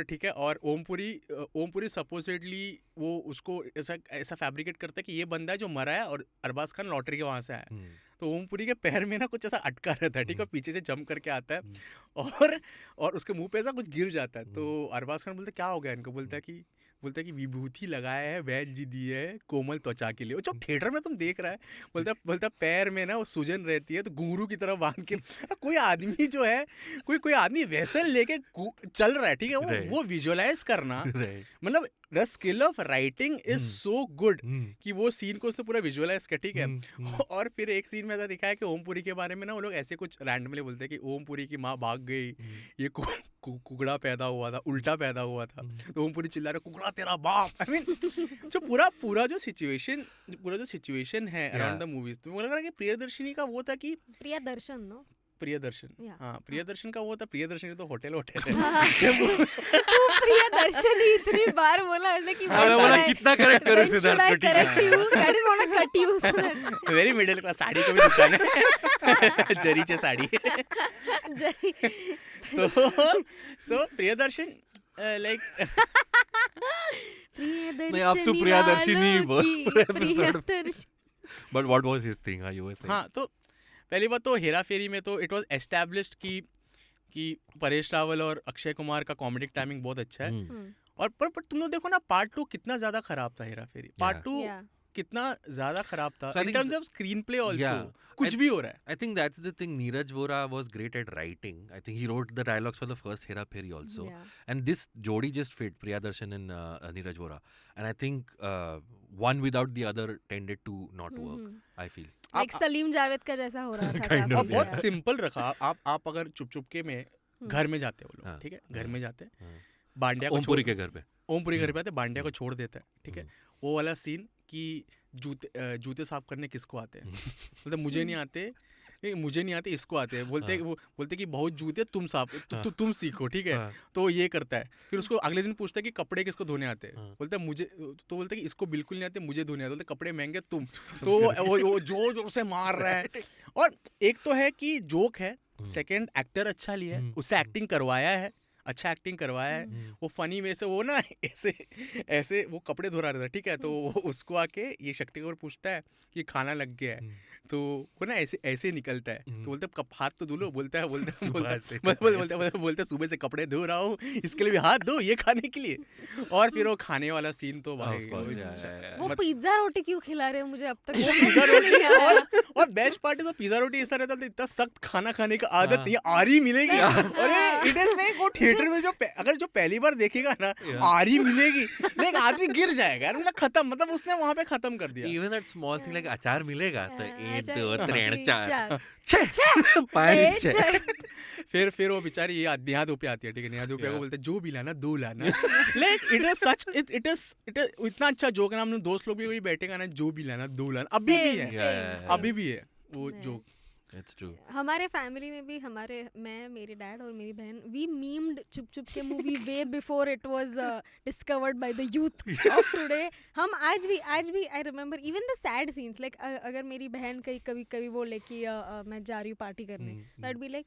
ठीक है, और ओमपुरी सपोजिटली वो उसको ऐसा फैब्रिकेट करता है कि ये बंदा है जो मरा है और अरबाज खान लॉटरी के वहाँ से आया है। तो ओमपुरी के पैर में ना कुछ ऐसा अटका रहता है, ठीक है, पीछे से जंप करके आता है और उसके मुंह पे ऐसा कुछ गिर जाता है। तो अरबाज खान बोलता है क्या हो गया इनको, बोलता है कि विभूति लगाया है, वैद जी दी है कोमल त्वचा के लिए। वो जो थिएटर में तुम देख रहा है, बोलता पैर में ना वो सूजन रहती है तो घुंघरू की तरह बांध के कोई आदमी जो है कोई आदमी वैसे लेके चल रहा है, ठीक है, वो विजुअलाइज करना, मतलब the skill of writing is so good कि वो सीन को उसने पूरा विजुअलाइज किया, ठीक है। और फिर एक सीन में ऐसा दिखाया कि ओमपुरी के बारे में ना वो लोग ऐसे कुछ रैंडमली बोलते हैं कि ओमपुरी की माँ भाग गई, ये कुकड़ा पैदा हुआ था, उल्टा पैदा हुआ था, तो ओमपुरी चिल्ला रहा कुकड़ा तेरा बाप। आई मीन जो पूरा जो सिचुएशन है अराउंड द मूवीज, तो मुझे लग रहा है कि प्रियदर्शनी का वो था कि प्रियदर्शन, हाँ, प्रियदर्शन का वो था, प्रियदर्शनी तो होटल है। प्रियदर्शनी इतनी बार बोला उसने कि कितना करेक्ट करो सिद्धार्थ को, ठीक है। वेरी मिडिल क्लास, साड़ी को भी दुकान है जरीचे साड़ी। so प्रियदर्शन लाइक नहीं, अब तो प्रियदर्शनी बोल। But what was his thing? You were saying. हाँ, तो पहली बात तो हेरा फेरी में तो इट वाज एस्टैब्लिश्ड कि परेश रावल और अक्षय कुमार का कॉमेडिक टाइमिंग बहुत अच्छा है। और पर तुम लोग देखो ना, पार्ट 2 कितना ज्यादा खराब था हेरा फेरी। पार्ट 2 कितना ज्यादा खराब था in terms of screenplay also. कुछ भी हो रहा है। I think that's the thing. Neeraj Vora was great at writing. I think he wrote the dialogues for the first Hera Pheri also. And this jodi just fit, Priyadarshan and Neeraj Vora. And I think one without the other tended to not work, I feel. Like Salim Javed का जैसा हो रहा था। Kind of, अब बहुत simple रखा। आप अगर चुपके में घर में जाते हो लोग, ठीक है, घर में जाते हैं, बांडिया को ओमपुरी के घर पे आते, बांडिया को छोड़ देता है, ठीक है, वो वाला सीन कि जूते साफ करने किसको आते हैं, बोलते मुझे नहीं आते, इसको आते हैं। बोलते कि बहुत जूते तुम तुम सीखो, ठीक है। तो ये करता है, फिर उसको अगले दिन पूछता है कि कपड़े किसको धोने आते हैं, बोलता है मुझे, तो बोलता है कि इसको बिल्कुल नहीं आते, मुझे धोने आते, बोलते कपड़े महंगे तुम। तो वो जोर से मार रहा है। और एक तो है कि जोक है, सेकंड एक्टर अच्छा लिया है, उससे एक्टिंग करवाया है, अच्छा एक्टिंग करवाया है, हम्म, वो फनी वे से वो ना ऐसे ऐसे वो कपड़े धो रहा रहता है, ठीक है, तो वो उसको आके ये शक्ति कपूर पूछता है कि खाना लग गया है, हम्म, तो वो ना ऐसे ऐसे ही निकलता है, हम्म। तो बोलते कप हाथ तो धो लो, बोलता है बोलता है सुबह बोलता से है बोलता है सुबह से कपड़े धो रहा हूँ, इसके लिए भी हाथ धो ये खाने के लिए। और फिर वो खाने वाला सीन तो भाई Of course, वो yeah, अच्छा- yeah, yeah. वो मत- पिज्जा रोटी क्यों खिला रहे हो मुझे अब तक वो समझ पिज्जा में नहीं आया। और बेस्ट पार्ट है, तो पिज्जा रोटी ऐसा रहता था, इतना सख्त खाना खाने का आदत हाँ। नहीं है, आरी मिलेगी। हाँ। अरे इट इज लाइक वो थिएटर में जो अगर जो पहली बार देखेगा ना, Yeah. आरी मिलेगी, लेकिन आदमी गिर जाएगा यार, मतलब खत्म, मतलब उसने वहां पे खत्म कर दिया। Even that small thing like अचार मिलेगा, so हाँ, 1 अचार 2 मिलेगा, 3 4 चार। 6 5 6 फिर वो बेचारी ये नेहा पे आती है, ठीक है, नेहा पे को Yeah. बोलते हैं जो भी लाना दो लाना। Like it is such it is इतना अच्छा जोक है ना, हम लोग दोस्त लोग भी वही बैठेगा ना, जो भी लाना दो लाना, अभी भी Same, है, Yeah. अभी भी है वो Yeah. जोक। It's true. हमारे फैमिली में भी मैं मेरे डैड और मेरी बहन वी मीम्ड चुप चुप के movie way before it was discovered by the youth of today. हम आज भी I remember even the sad scenes like अगर मेरी बहन कभी कभी बोले कि मैं जा रही हूँ पार्टी करने, हम्म, दैट बी लाइक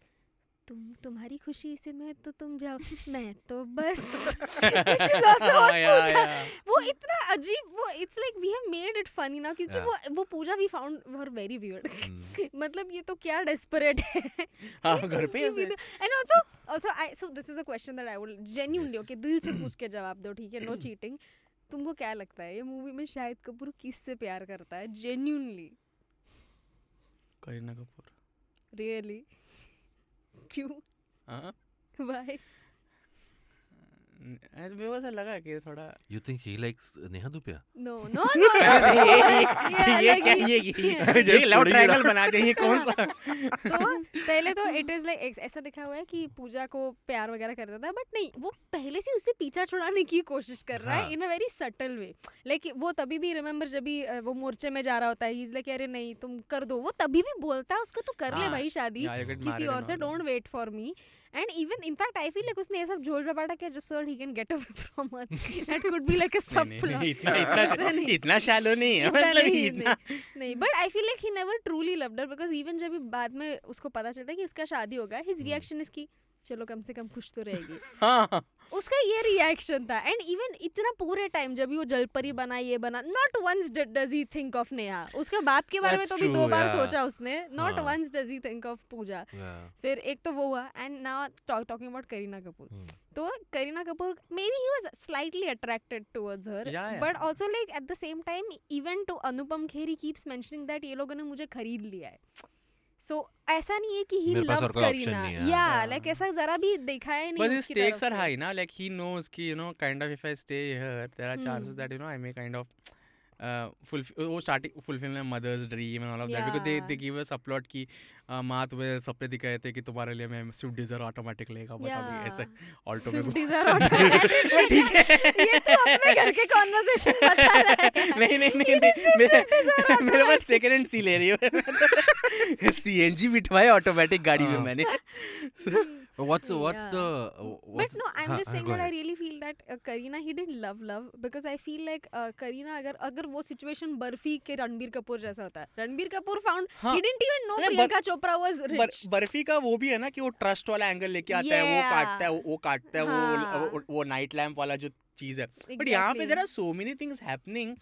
तुम्हारी खुशी से मैं तो तुम जाओ मैं तो बस Which is also on पूजा। वो इतना अजीब वो it's like we have made it funny ना, क्योंकि Yeah. वो Pooja we found her very weird. Hmm. मतलब ये तो क्या डेस्परेट है। हाँ, घर पे ऐसे। And also I so this is a question that I will genuinely Yes. okay दिल से पूछ के जवाब दो, ठीक है, नो चीटिंग। तुमको क्या लगता है ये मूवी में शाहिद कपूर किससे प्यार करता है जेन्युइनली? करीना कपूर। रियली? क्यों? हाँ, व्हाई? मेरे को ऐसा लगा कि थोड़ा You think he likes Neha Dupia? नो नो नो ये क्या ये love putting it triangle out. बना दे, ये कौन सा? तो पहले तो इट इज लाइक ऐसा दिखा हुआ है कि पूजा को प्यार वगैरह करता था, बट नहीं, वो पहले से उससे पीछा छुड़ाने की कोशिश कर रहा है हाँ. In a very subtle way. Like वो तभी भी रिमेंबर जब भी वो मोर्चे में जा रहा होता है, ही इज लाइक अरे नहीं तुम कर दो, वो तभी भी बोलता है उसको तो कर ले हाँ. भाई शादी Yeah, you get किसी married और and से, all don't wait for me. And even in fact I feel like उसने ऐसा झोल रपाटा किया just so he can get away from her. That could be like a सब नहीं, इतना शैलो नहीं है, मतलब इतना नहीं, but I feel like he never truly loved her, because even जब बाद में उसको पता चलता है कि इसका शादी होगा, हिज रिएक्शन इज की चलो कम से कम खुश तो रहेगी। हाँ, उसका ये रिएक्शन था। एंड इवन इतना पूरे टाइम जब भी वो जलपरी बना ये बना, not once does he think of Neha. उसके बाप के बारे में That's तो भी true, 2 बार yeah. सोचा उसने, नॉट हाँ. Once does he think of Pooja. Yeah. फिर एक तो वो हुआ, and now talking about Kareena Kapoor. Hmm. तो Kareena Kapoor maybe he was slightly attracted towards her, Yeah. but also like at the same time even to Anupam Kher he keeps mentioning that ये लोगों ने मुझे खरीद लिया है। So ऐसा नहीं है कि he मेरे पास और loves कोई option करीना, नहीं है, yeah, हाँ. like ऐसा जरा भी दिखाया नहीं but his उसकी stakes तरफ are से। high ना, like he knows कि kind of if I stay here there are chances Hmm. that I may kind of वो starting fulfill my mother's dream and all of that, because Yeah. they give us upload कि माँ तुम्हें सपने दिखाए थे कि तुम्हारे लिए मैं स्विफ्ट डिजायर ऑटोमेटिक लेगा, बट अभी ऐसे ऑल्टो में Swift Desire automatic ठीक है। ये तो अपने घर के कॉन्वर्सेशन बता रहा है। नहीं नहीं नहीं He didn't say नहीं, Swift Desire मेरे पास सेकंड हैंड सी ले रही हो। सीएनजी बिठवाए ऑटोमेटिक गाड़ी में हाँ. मैंने। But what's the But what's no, I'm हाँ, just हाँ, saying go that I ahead. really feel that Kareena he didn't love because I feel like Kareena अगर वो situation बर्फी के रणबीर कपूर जैसा होता है, रणबीर कपूर found हाँ. he didn't even know अरे प्रियंका चोपड़ा was rich. बर्फी का वो भी है ना कि वो ट्रस्ट वाला एंगल लेके आता है, Yeah. वो काटता है हाँ. वो नाइट लैम्प वाला जो चीज है। बट यहाँ पे there are so many things happening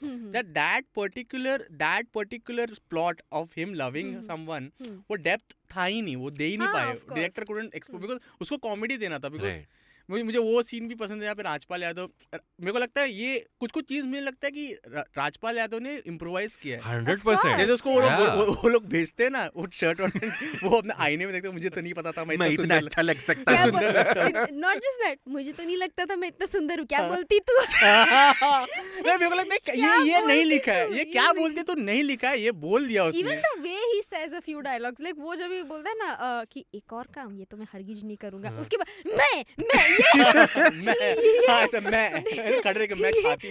that particular plot of him loving someone, वो डेप्थ था ही नहीं, वो दे ही नहीं हाँ, पाए, of course. Director couldn't explore because उसको कॉमेडी देना था। Because Right. मुझे वो सीन भी पसंद है यहाँ पे राजपाल यादव। मेरे को लगता है ये कुछ चीज मुझे लगता है कि राजपाल यादव ने इम्प्रोवाइज किया है। 100%. जैसे उसको Yeah. वो लोग भेजते हैं ना, वो शर्ट और वो अपने आईने में देखते हैं, मुझे तो नहीं पता था मैं मैं इतना इतना सुंदर अच्छा लग सकता क्या हूँ. सुंदर लगता है। नॉट जस्ट दैट, मुझे तो नहीं लगता था मैं इतना सुंदर हूँ, क्या हाँ. बोलती तू? नहीं, मेरे को लगता है क्या ये नहीं बोलती लिखा है, तू? ये ये क्या नहीं- बोलते तो नहीं लिखा है, ये बोल दिया Even उसने। the way he says a few dialogues, like वो जब भी बोलता है ना कि एक और काम ये तो मैं हरगिज नहीं करूंगा, हाँ. उसके बाद मैं ये हाँ, ऐसे मैं खड़े के मैं छाती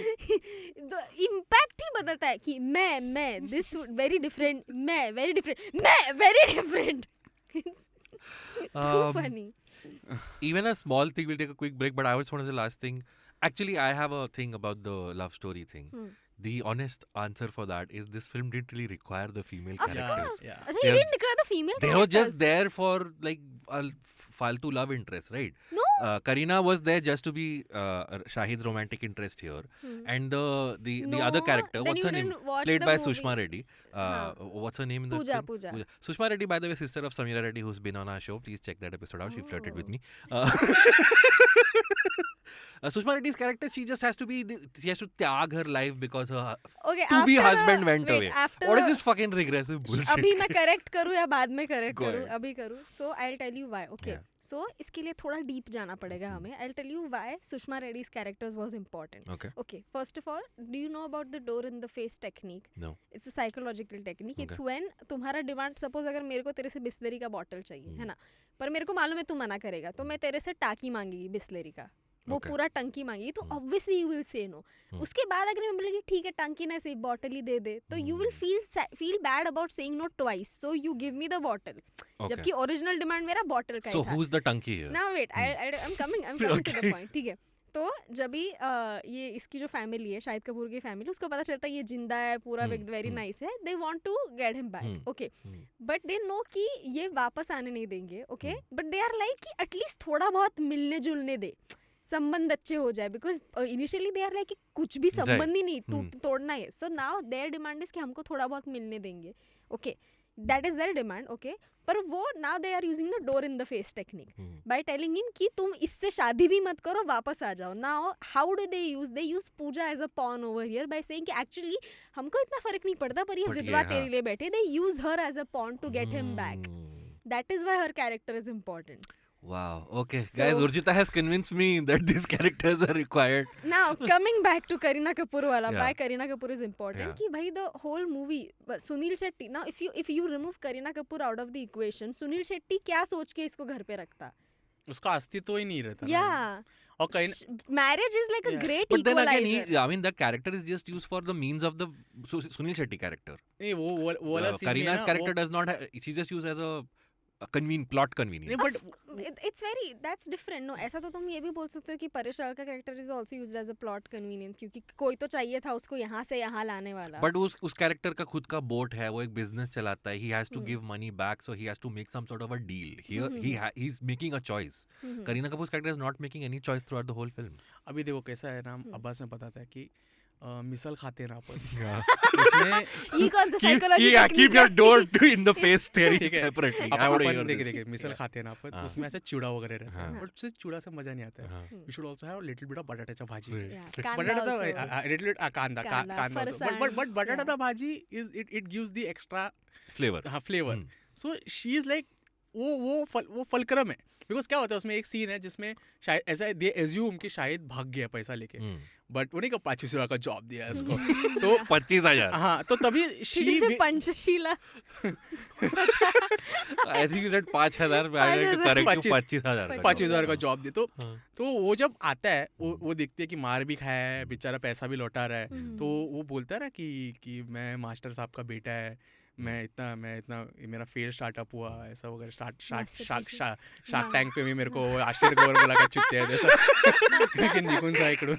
इम्पैक्ट ही बदलता है कि मैं दिस वेरी डिफरेंट, मैं very different Um, funny. Even a small thing, we'll take a quick break, but I just want to say the last thing. Actually, I have a thing about the love story thing. Hmm. the honest answer for that is this film didn't really require the female Of characters. course. Yeah. अच्छा, They you are- didn't declare the female They were just characters. there for like a faltu love interest, right? No. Karina was there just to be Shahid's romantic interest here, and the other No, character, then what's you her name? didn't watch Played the by movie. Sushma Reddy. What's her name in the Pooja, film? Pooja. Sushma Reddy, by the way, sister of Samira Reddy, who's been on our show. Please check that episode out. She flirted with Oh. me. Sushma Reddy's character, she just has to be. She has to tag her life because her Okay, to-be after husband the- went wait, away. after What is the- this fucking regressive bullshit? अभी मैं correct करूँ या बाद में correct Go करूँ? ahead. अभी करूँ. So I'll tell you why. Okay. Yeah. So इसके लिए थोड़ा डीप जाना पड़ेगा हमें. I'll tell you why Sushma Reddy's characters was important. Okay. Okay. First of all, do you know about the door in the face technique? No. It's a psychological technique. It's when तुम्हारा demand suppose अगर मेरे को तेरे से बिस्लरी का bottle चाहिए है ना, पर मेरे को मालूम है तू मना करेगा, तो मैं तेरे से टाकी मांगेगी बिस्लरी का, वो Okay. पूरा टंकी मांगेगी, तो obviously you will say no. उसके बाद अगर मैं बोलेगी ठीक है टंकी ना सही बॉटल ही दे दे, तो you will feel bad about saying no twice, so you give me the bottle. Okay. जबकि ओरिजिनल डिमांड मेरा बॉटल का So ही था. who's the donkey here? Now wait, I'm coming to the point. ठीक है. तो जब भी ये इसकी जो फैमिली है, शाहिद कपूर की फैमिली, उसको पता चलता है ये जिंदा है, पूरा वेरी नाइस है, they want to get him back. Okay, but they know कि ये वापस आने नहीं देंगे. Okay, but they are like कि एटलीस्ट थोड़ा बहुत मिलने जुलने दे, संबंध अच्छे हो जाए, because initially they are like कि कुछ भी संबंध ही नहीं तोड़ना है. So now their demand is कि हमको थोड़ा बहुत मिलने देंगे. Okay, that is their demand. Okay, पर वो now they are using the door in the face technique by telling him कि तुम इससे शादी भी मत करो, वापस आ जाओ. Now how do they use Pooja as a pawn over here by saying कि एक्चुअली हमको इतना फर्क नहीं पड़ता, पर ये But विधवा ये, तेरे हाँ. लिए बैठे. They use her as a pawn to get him back. That is why her character is important. Wow. Okay, So- guys, Urjita has convinced me that these characters are required. Now coming back to Kareena Kapoor wala, Yeah. why Kareena Kapoor is important? Yeah. कि भाई the whole movie Sunil Shetty. Now if you remove Kareena Kapoor out of the equation, Sunil Shetty क्या सोच के इसको घर पे रखता? उसका अस्तित्व ही नहीं रहता ना. Yeah. और कहीं Marriage is like a Yeah. great But then again, equalizer. I mean, the character is just used for the means of the Sunil Shetty character. नहीं वो वाला scene में Karina's ना, character does not. She's just used as a plot convenience. नहीं, but It's very that's different. No, ऐसा तो तुम ये भी बोल सकते हो कि परेश रावल का character is also used as a plot convenience, क्योंकि कोई तो चाहिए था उसको यहाँ से यहाँ लाने वाला. But उस character का खुद का बोट है, वो एक business चलाता है. He has to give money back, so he has to make some sort of a deal. Here he's making a choice. Kareena Kapoor's character is not making any choice throughout the whole film. अभी देखो कैसा है ना, अब्बास में पता था कि मिसल खाते ना अपन. इसमें ये कौन सा psychology Keep your door in the face theory ठीक है. separately. I upon want to hear देखिए this. देखिए मिसल खाते हैं ना अपन, हाँ. तो उसमें ऐसे चूड़ा वगैरह रहता है, हाँ. बट उससे चूड़ा से मजा नहीं आता है. हाँ. You should also have little bit of बटाट्याचा भाजी. Right. बटाटा लिटिल कांदा कांदा, कांदा फरसाण. बट बटाटा भाजी is it gives the extra Flavor. Flavour. Hmm. So she is like वो फलक्रम है. बिकॉज क्या होता है उसमें एक सीन है जिसमें शायद ऐसा दे एज्यूम कि शायद भाग गया पैसा लेके, बट उन्हीं का 25,000 का जॉब दिया है उसको. तो 25,000. हाँ, तो तभी ठीक से Panchsheela. I think you said 5,000. I had to correct you. 25,000. 25,000 का जॉब दिया. हाँ. तो वो जब आता है वो देखते है कि मार भी खाया है बेचारा, पैसा भी लौटा रहा है. तो वो बोलता है ना कि मैं मास्टर साहब का बेटा है, मैं इतना मेरा फेल स्टार्टअप हुआ ऐसा वगैरह. शार्क टैंक पे भी मेरे को आश्चर्य गौर बोला का चुत्ते हैं जैसा. लेकिन निकुंज सा इकडून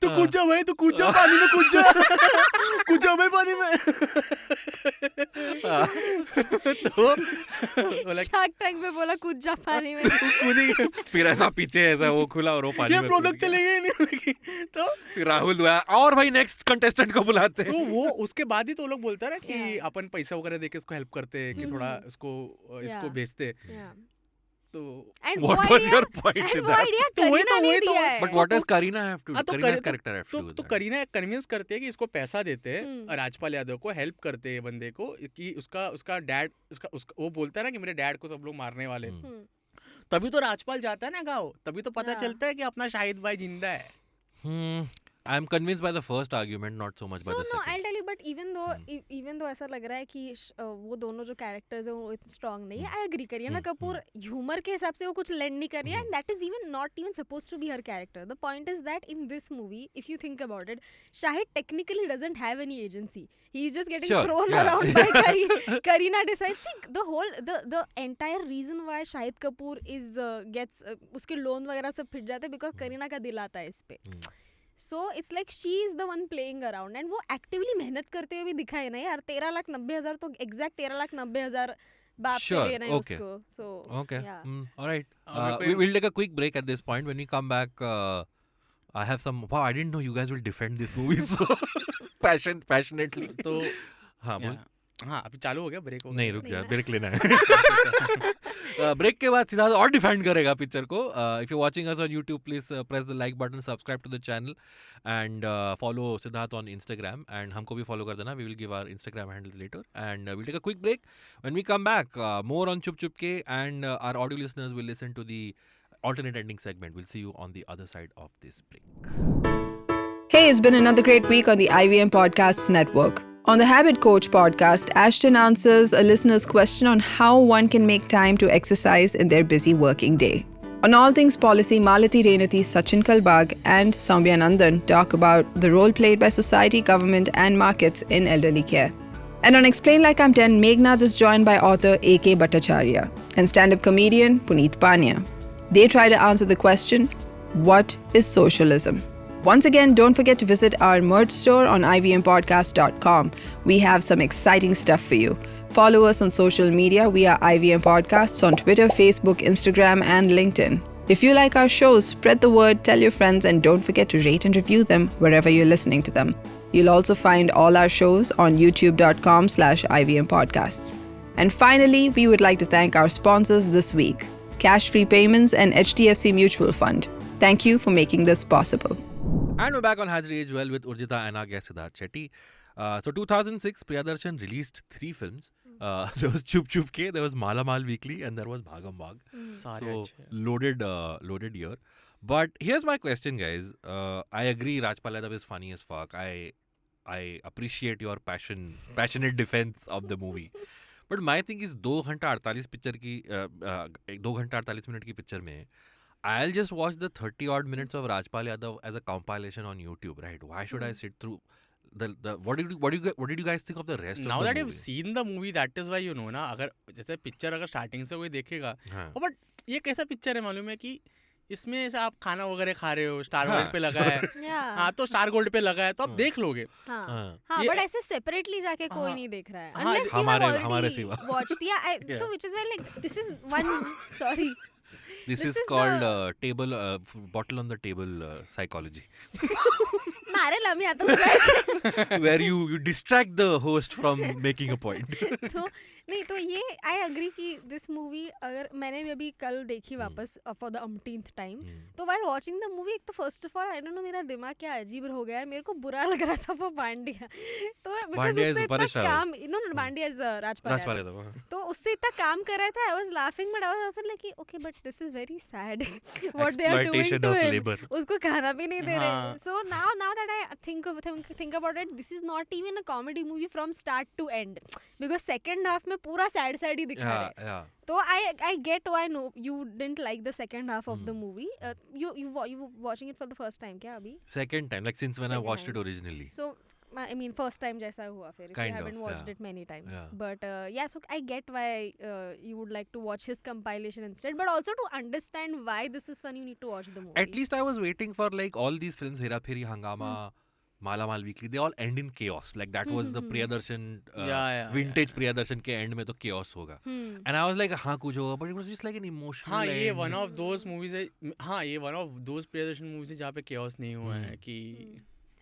तू कूद जा भाई, तू कूद जा पानी में, कूद जा भाई पानी में. तो बोला शार्क टैंक पे बोला कूद जा पानी में. कूदी, फिर ऐसा पीछे ऐसा वो खुला और वो पानी ये में कूद प्रोडक्ट गया. चले गए नहीं. तो फिर राहुल हुआ और भाई नेक्स्ट कंटेस्टेंट को बुलाते हैं. तो वो उसके बाद ही तो लोग बोलते हैं ना कि अपन पैसा वगैरह देके उसको हेल्प करते कि थोड़ा इसको भेजते. Yeah. तो And What वो was idea- your point and in वो that? idea तो वही करीना तो- ने वही तो- दिया है. But what does Kareena have to do? हाँ, तो Kareena's तो- character have to do तो that. करीना कन्विंस करते हैं कि इसको पैसा देते हैं, राजपाल यादव को हेल्प करते हैं बंदे को, कि उसका डैड वो बोलता है ना कि मेरे डैड को सब लोग मारने वाले हैं. हम्म. तभी तो राजपाल जाता है ना गाँव, तभी तो पता हाँ. चलता है कि अपना शाहिद भाई जिंदा है. I'm convinced by the first argument, not so much by So the no, second. I'll tell you, but even though ऐसा लग रहा है कि वो दोनों जो कैरेक्टर्स हैं वो इतने स्ट्रांग नहीं है, I agree. Kareena Kapoor humour के हिसाब से वो कुछ लैंड नहीं कर रही है, and that is even not even supposed to be her character. The point is that in this movie, if you think about it, Shahid technically doesn't have any agency. He's just getting Sure, thrown yeah. around by Kareena decides. See, the entire reason why Shahid Kapoor gets उसके loan वगैरह सब fit जाते हैं because Kareena का दिल आता है इस पे. So it's like she is the one playing around and वो एक्टिवली मेहनत करते हुए भी दिखाए ना यार. 13,90,000 तो एग्जैक्ट 13,90,000 बाप से Sure, लेना है okay. उसको. So Okay. yeah. All right. मेरे को We'll take a quick break at this point. When we come back, I have some. Wow, I didn't know you guys will defend this movie so passionately. तो हाँ बोल. हाँ अभी चालू हो गया, ब्रेक हो गया. नहीं रुक जा, नहीं, ब्रेक लेना है. ब्रेक के बाद सिद्धार्थ और डिफेंड करेगा पिक्चर को. If you watching us on YouTube please press the like button, subscribe to the channel and follow Siddharth on Instagram and हमको भी फॉलो कर देना. We will give our Instagram handles later and will take a quick break. When we come back more on Chup Chup Ke and our audio listeners will listen to the alternate ending segment. We'll see you on the other side of this break. Hey, it's been another great week on the IVM Podcasts Network. On the Habit Coach podcast, Ashton answers a listener's question on how one can make time to exercise in their busy working day. On All Things Policy, Malati Renati, Sachin Kalbag, and Soumya Nandan talk about the role played by society, government, and markets in elderly care. And on Explain Like I'm 10, Meghnad is joined by author A.K. Bhattacharya and stand-up comedian Puneet Pania. They try to answer the question, what is socialism? Once again, don't forget to visit our merch store on ivmpodcast.com. We have some exciting stuff for you. Follow us on social media. We are IVM Podcasts on Twitter, Facebook, Instagram, and LinkedIn. If you like our shows, spread the word, tell your friends, and don't forget to rate and review them wherever you're listening to them. You'll also find all our shows on youtube.com/IVM Podcasts. And finally, we would like to thank our sponsors this week, Cash Free Payments and HDFC Mutual Fund. Thank you for making this possible. And we're back on Has Age Well with Urjita and our guest Siddharth Shetty. So 2006, Priyadarshan released 3 films. There was Chup Chup Ke, there was Mala Mal Weekly, and there was Bhagam Bhag. सारे So अच्छे. loaded year. But here's my question, guys. I agree, Rajpal Yadav is funny as fuck. I appreciate your passionate defense of the movie. But my thing is 2 घंटा 48 picture की 2 घंटा 48 minute की picture में I'll just watch the 30 odd minutes of Rajpal Yadav as a compilation on YouTube, right? Why should I sit through the what did you guys think of the rest Now of the that movie? you've seen the movie, that is why you know ना, अगर जैसे picture अगर starting से कोई देखेगा, हाँ. But ये कैसा पिक्चर है मालूम है कि इसमें ऐसे आप खाना वगैरह खा रहे हो, स्टार हाँ, गोल्ड पे लगा है. Yeah. हाँ तो स्टार गोल्ड पे लगा है तो आप हाँ. देख लोगे. हाँ हाँ. हाँ, ये- बट ऐसे सेपरेटली जाके कोई हाँ. नहीं देख रहा है हाँ, unless you have हमारे already सिवा. watched. Yeah, so which is why like this is one. Sorry. This is is called the- bottle on the table psychology, मारे लम्हे आता तो where you distract the host from making a point. तो नहीं तो ये I agree कि this movie अगर मैंने भी अभी कल देखी वापस फॉर द अम्टीन्थ टाइम तो व्हाइल वाचिंग द मूवी एक तो first of all I don't no मेरा दिमाग क्या अजीब हो गया है मेरे को बुरा लग रहा था वो पांड्या तो because पांड्या is उससे इतना परेश रावल. काम no no Pandya is Rajpal Rajpal Yadav. Yadav. हाँ. तो उससे इतना काम कर रहा था I was laughing but I was like okay but this is very sad what they are doing Exploitation to of him labor. उसको खाना भी नहीं दे रहे हाँ. So now that I think about it this is not even a comedy movie from start to end because second half में पूरा sad sad ही दिखा रहे हैं. Yeah. तो I get why no you didn't like the second half of the movie. You were watching it for the first time क्या अभी? Second time, like since when I Second watched time. it originally. So I mean first time जैसा हुआ फिर if Kind you of, haven't watched yeah. it many times. Yeah. But yeah, so I get why you would like to watch his compilation instead. But also to understand why this is fun, you need to watch the movie. At least I was waiting for like all these films, Hera Pheri, Hangama, Mala Mal Weekly. They all end in chaos. Like that was the Priyadarshan vintage Priyadarshan के end में तो chaos होगा. And I was like, हाँ कुछ होगा, but it was just like an emotional. हाँ ये end. One of those movies है. हाँ ये one of those Priyadarshan movies है जहाँ पे chaos नहीं हुआ है कि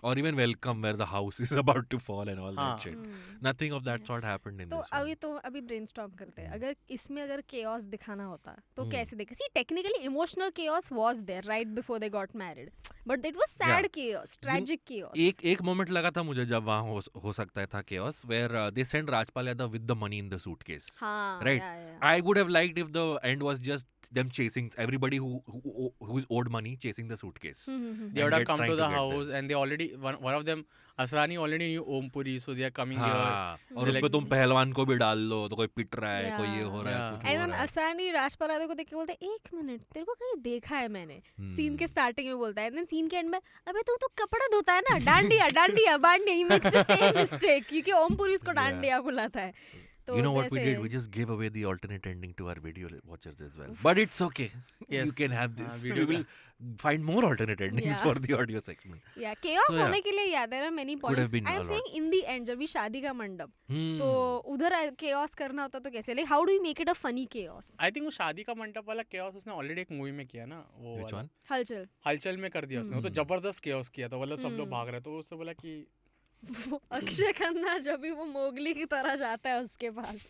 Or even Welcome, where the house is about to fall and all हाँ. that shit. Nothing of that sort happened in तो this one. अभी ब्रेनस्टॉर्म करते हैं अगर इसमें अगर केओस दिखाना होता तो कैसे देखा see technically emotional chaos was there right before they got married but that was sad chaos tragic chaos एक मोमेंट लगा था मुझे जब वहाँ हो सकता था chaos where they sent Rajpal Yadav with the money in the suitcase. हाँ Right. yeah. I would have liked if the end was just them chasing everybody who's owed money chasing the suitcase. they would And have come trying to the get house there. and they already one of them Asrani already knew Om Puri so they are coming here. हाँ, और They're उसमें like- तुम पहलवान को भी डाल दो तो कोई पिट रहा है कोई ये हो रहा है Yeah. कुछ हो एंड रहा है. असानी राजपाल यादव को देख के बोलते हैं, एक मिनट तेरे को कहीं देखा है मैंने सीन के स्टार्टिंग में बोलता है देन सीन के एंड में अबे तू तो कपड़ा धोता है ना Dandiya Dandiya Bandiya he makes the same mistake क्योंकि ओमपुरी उसको डांडिया बुलाता है तो You know what we वैसे- did? We just gave away the alternate ending to our video watchers as well. But it's okay. You Yes. can have this. video We will find more alternate endings Yeah. for the audio segment. या chaos So, yeah. होने के लिए याद है ना many Could points. have been I am a lot. saying in the end जब भी शादी का मंडप Hmm. तो उधर chaos करना होता तो कैसे? Like how do you make it a funny chaos? I think वो शादी का मंडप वाला chaos उसने ऑलरेडी एक मूवी में किया ना, वो Which वाला one? हलचल हलचल में कर दिया उसने। वो तो हम्म। जबरदस्त chaos किया था, मतलब सब लोग हम्म। भाग रहे, तो उसने बोला कि वो अक्षय खन्ना जब भी वो मोगली की तरह जाता है उसके पास.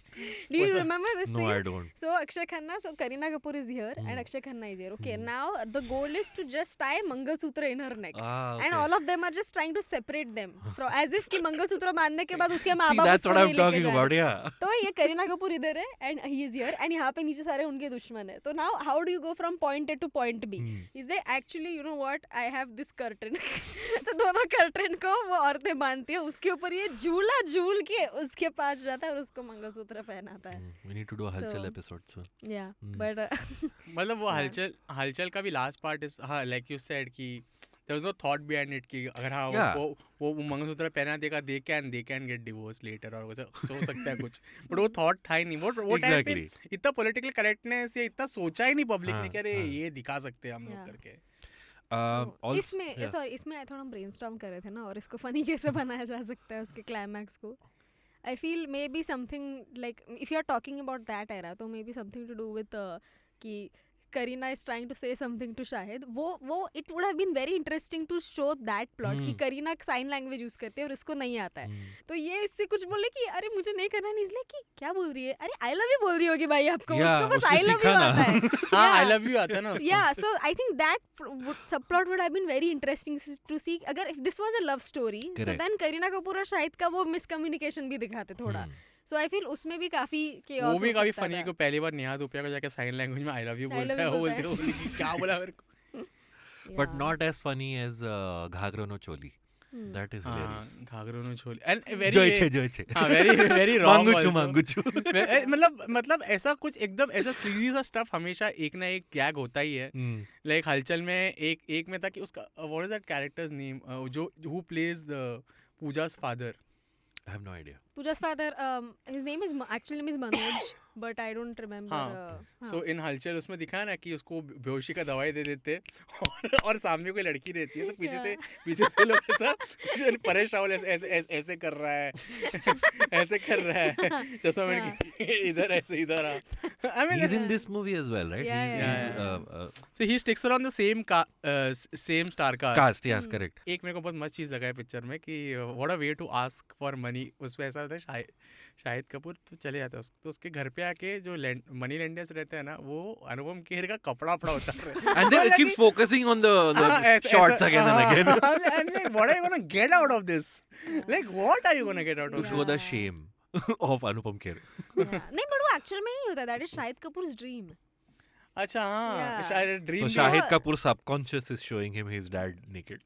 Do you वैसा- remember this No, I scene? don't. So Akshay Khanna, so Kareena Kapoor is here and Hmm. Akshay Khanna is here. Okay, Hmm. now the goal is to just tie Mangalsutra in her neck. Ah, okay. And all of them are just trying to separate them. As if कि मंगलसूत्र बांधने के बाद उसके माँ See, बाप that's उसको what नहीं I'm लेके talking जा about. रहे. Yeah. तो ये करीना कपूर इधर है and he is here and यहाँ पे नीचे सारे उनके दुश्मन है. तो now how do you go from point A to point B? Hmm. Is they actually you know what I have this curtain. तो दोनों कर्टन को वो औरतें बांधती है, उसके ऊपर ये झूला झूल के उसके पास जाता है और उसको मंगलसूत्र पहनाता है. We need to do a Halchal So- episode. So. Yeah, Hmm. but मतलब वो Yeah. हलचल का भी लास्ट पार्ट इज, हाँ लाइक यू सेड कि there was no thought behind it कि अगर हाँ Yeah. वो मंगलसूत्र पहना देगा, they can get divorce letter और वैसा हो सकता है कुछ, बट वो थॉट था ही नहीं। वो टाइम पे Exactly. इतना पॉलिटिकल करेक्टनेस या इतना सोचा ही नहीं पब्लिक ने हाँ, कि अरे हाँ। ये दिखा सकते हैं हम लोग Yeah. करके। तो Also, इसमें yeah. सॉरी इसमें थोड़ा हम ब्रेनस्टॉर्म कर रहे थे ना और इसको फनी कैसे बनाया जा सकता है उसके क्लाइमैक्स को. I feel maybe something like if you are talking about that era तो maybe something to do with कि Kareena is trying to say something to Shahid. वो it would have been very interesting to show that plot कि Hmm. Kareena sign language use करती है और इसको नहीं आता है. Hmm. तो ये इससे कुछ बोले कि अरे मुझे नहीं करना नहीं, इसलिए कि क्या बोल रही है, अरे आई लव यू बोल रही होगी भाई आपको. Yeah, उसको बस उसको आई लव यू सीखा ना. आता है. हाँ आई Yeah. लव यू आता है ना उसको। Yeah, so I think that subplot would have been very interesting to see. अगर if this was a love story, so Correct. then Kareena Kapoor और शाहिद का वो miscommunication भी दिखाते थोड़ा. Hmm. So I feel उसमें भी काफी chaos वो भी हो काफी सकता फनी है था. कि पहली बार नेहा धूपिया को जाके साइन लैंग्वेज में आई लव यू I बोलता love है, you वो बोलता बोलते है. हैं क्या बोला मेरे को। But Yeah. not as funny as Ghagra no Choli. Hmm. That is हाँ hilarious. घाघरों ने छोली एंड वेरी जोइचे जोइचे. हाँ वेरी रॉन्ग मांगुचू मांगुचू. मतलब ऐसा कुछ एकदम ऐसा सीरीज सा स्टफ हमेशा एक ना एक गैग होता ही है। Hmm. लाइक हलचल में एक में था कि उसका what is that character's name जो who plays the Pooja's father. I have no idea. Pooja's father, his name is actual name is Manoj, but I don't remember. हाँ। सो इन हलचल उसमें दिखा ना कि उसको बेहोशी का दवाई दे देते और सामने कोई लड़की रहती है तो पीछे से लोग ऐसा कुछ परेश रावल ऐसे कर रहा है ऐसे कर रहा है चश्मा में इधर ऐसे इधर आ। I mean, He's in this movie as well, right? Yeah, He's, yeah, he's, so he sticks around the same star cast. cast, yes, correct. एक मेरे को बहुत मस्त चीज़ लगा है पिक्चर में कि what a way to ask for money. उसमें ऐसा होता है शाहिद कपूर तो चले जाता है तो उसके घर पे आके जो मनी लेंडर्स रहते हैं ना वो अनुपम खेर का कपड़ा होता है And then it keeps focusing on the shots again and again. I'm like, what are you gonna get out of this? Like, what are you gonna get out To of show the Yeah. shame of Anupam Kher. Yeah. नहीं but वो actual में नहीं होता. That is Shahid कपूर's dream. अच्छा हाँ Yeah. शायद dream So Shahid Kapoor's subconscious is showing him his dad naked.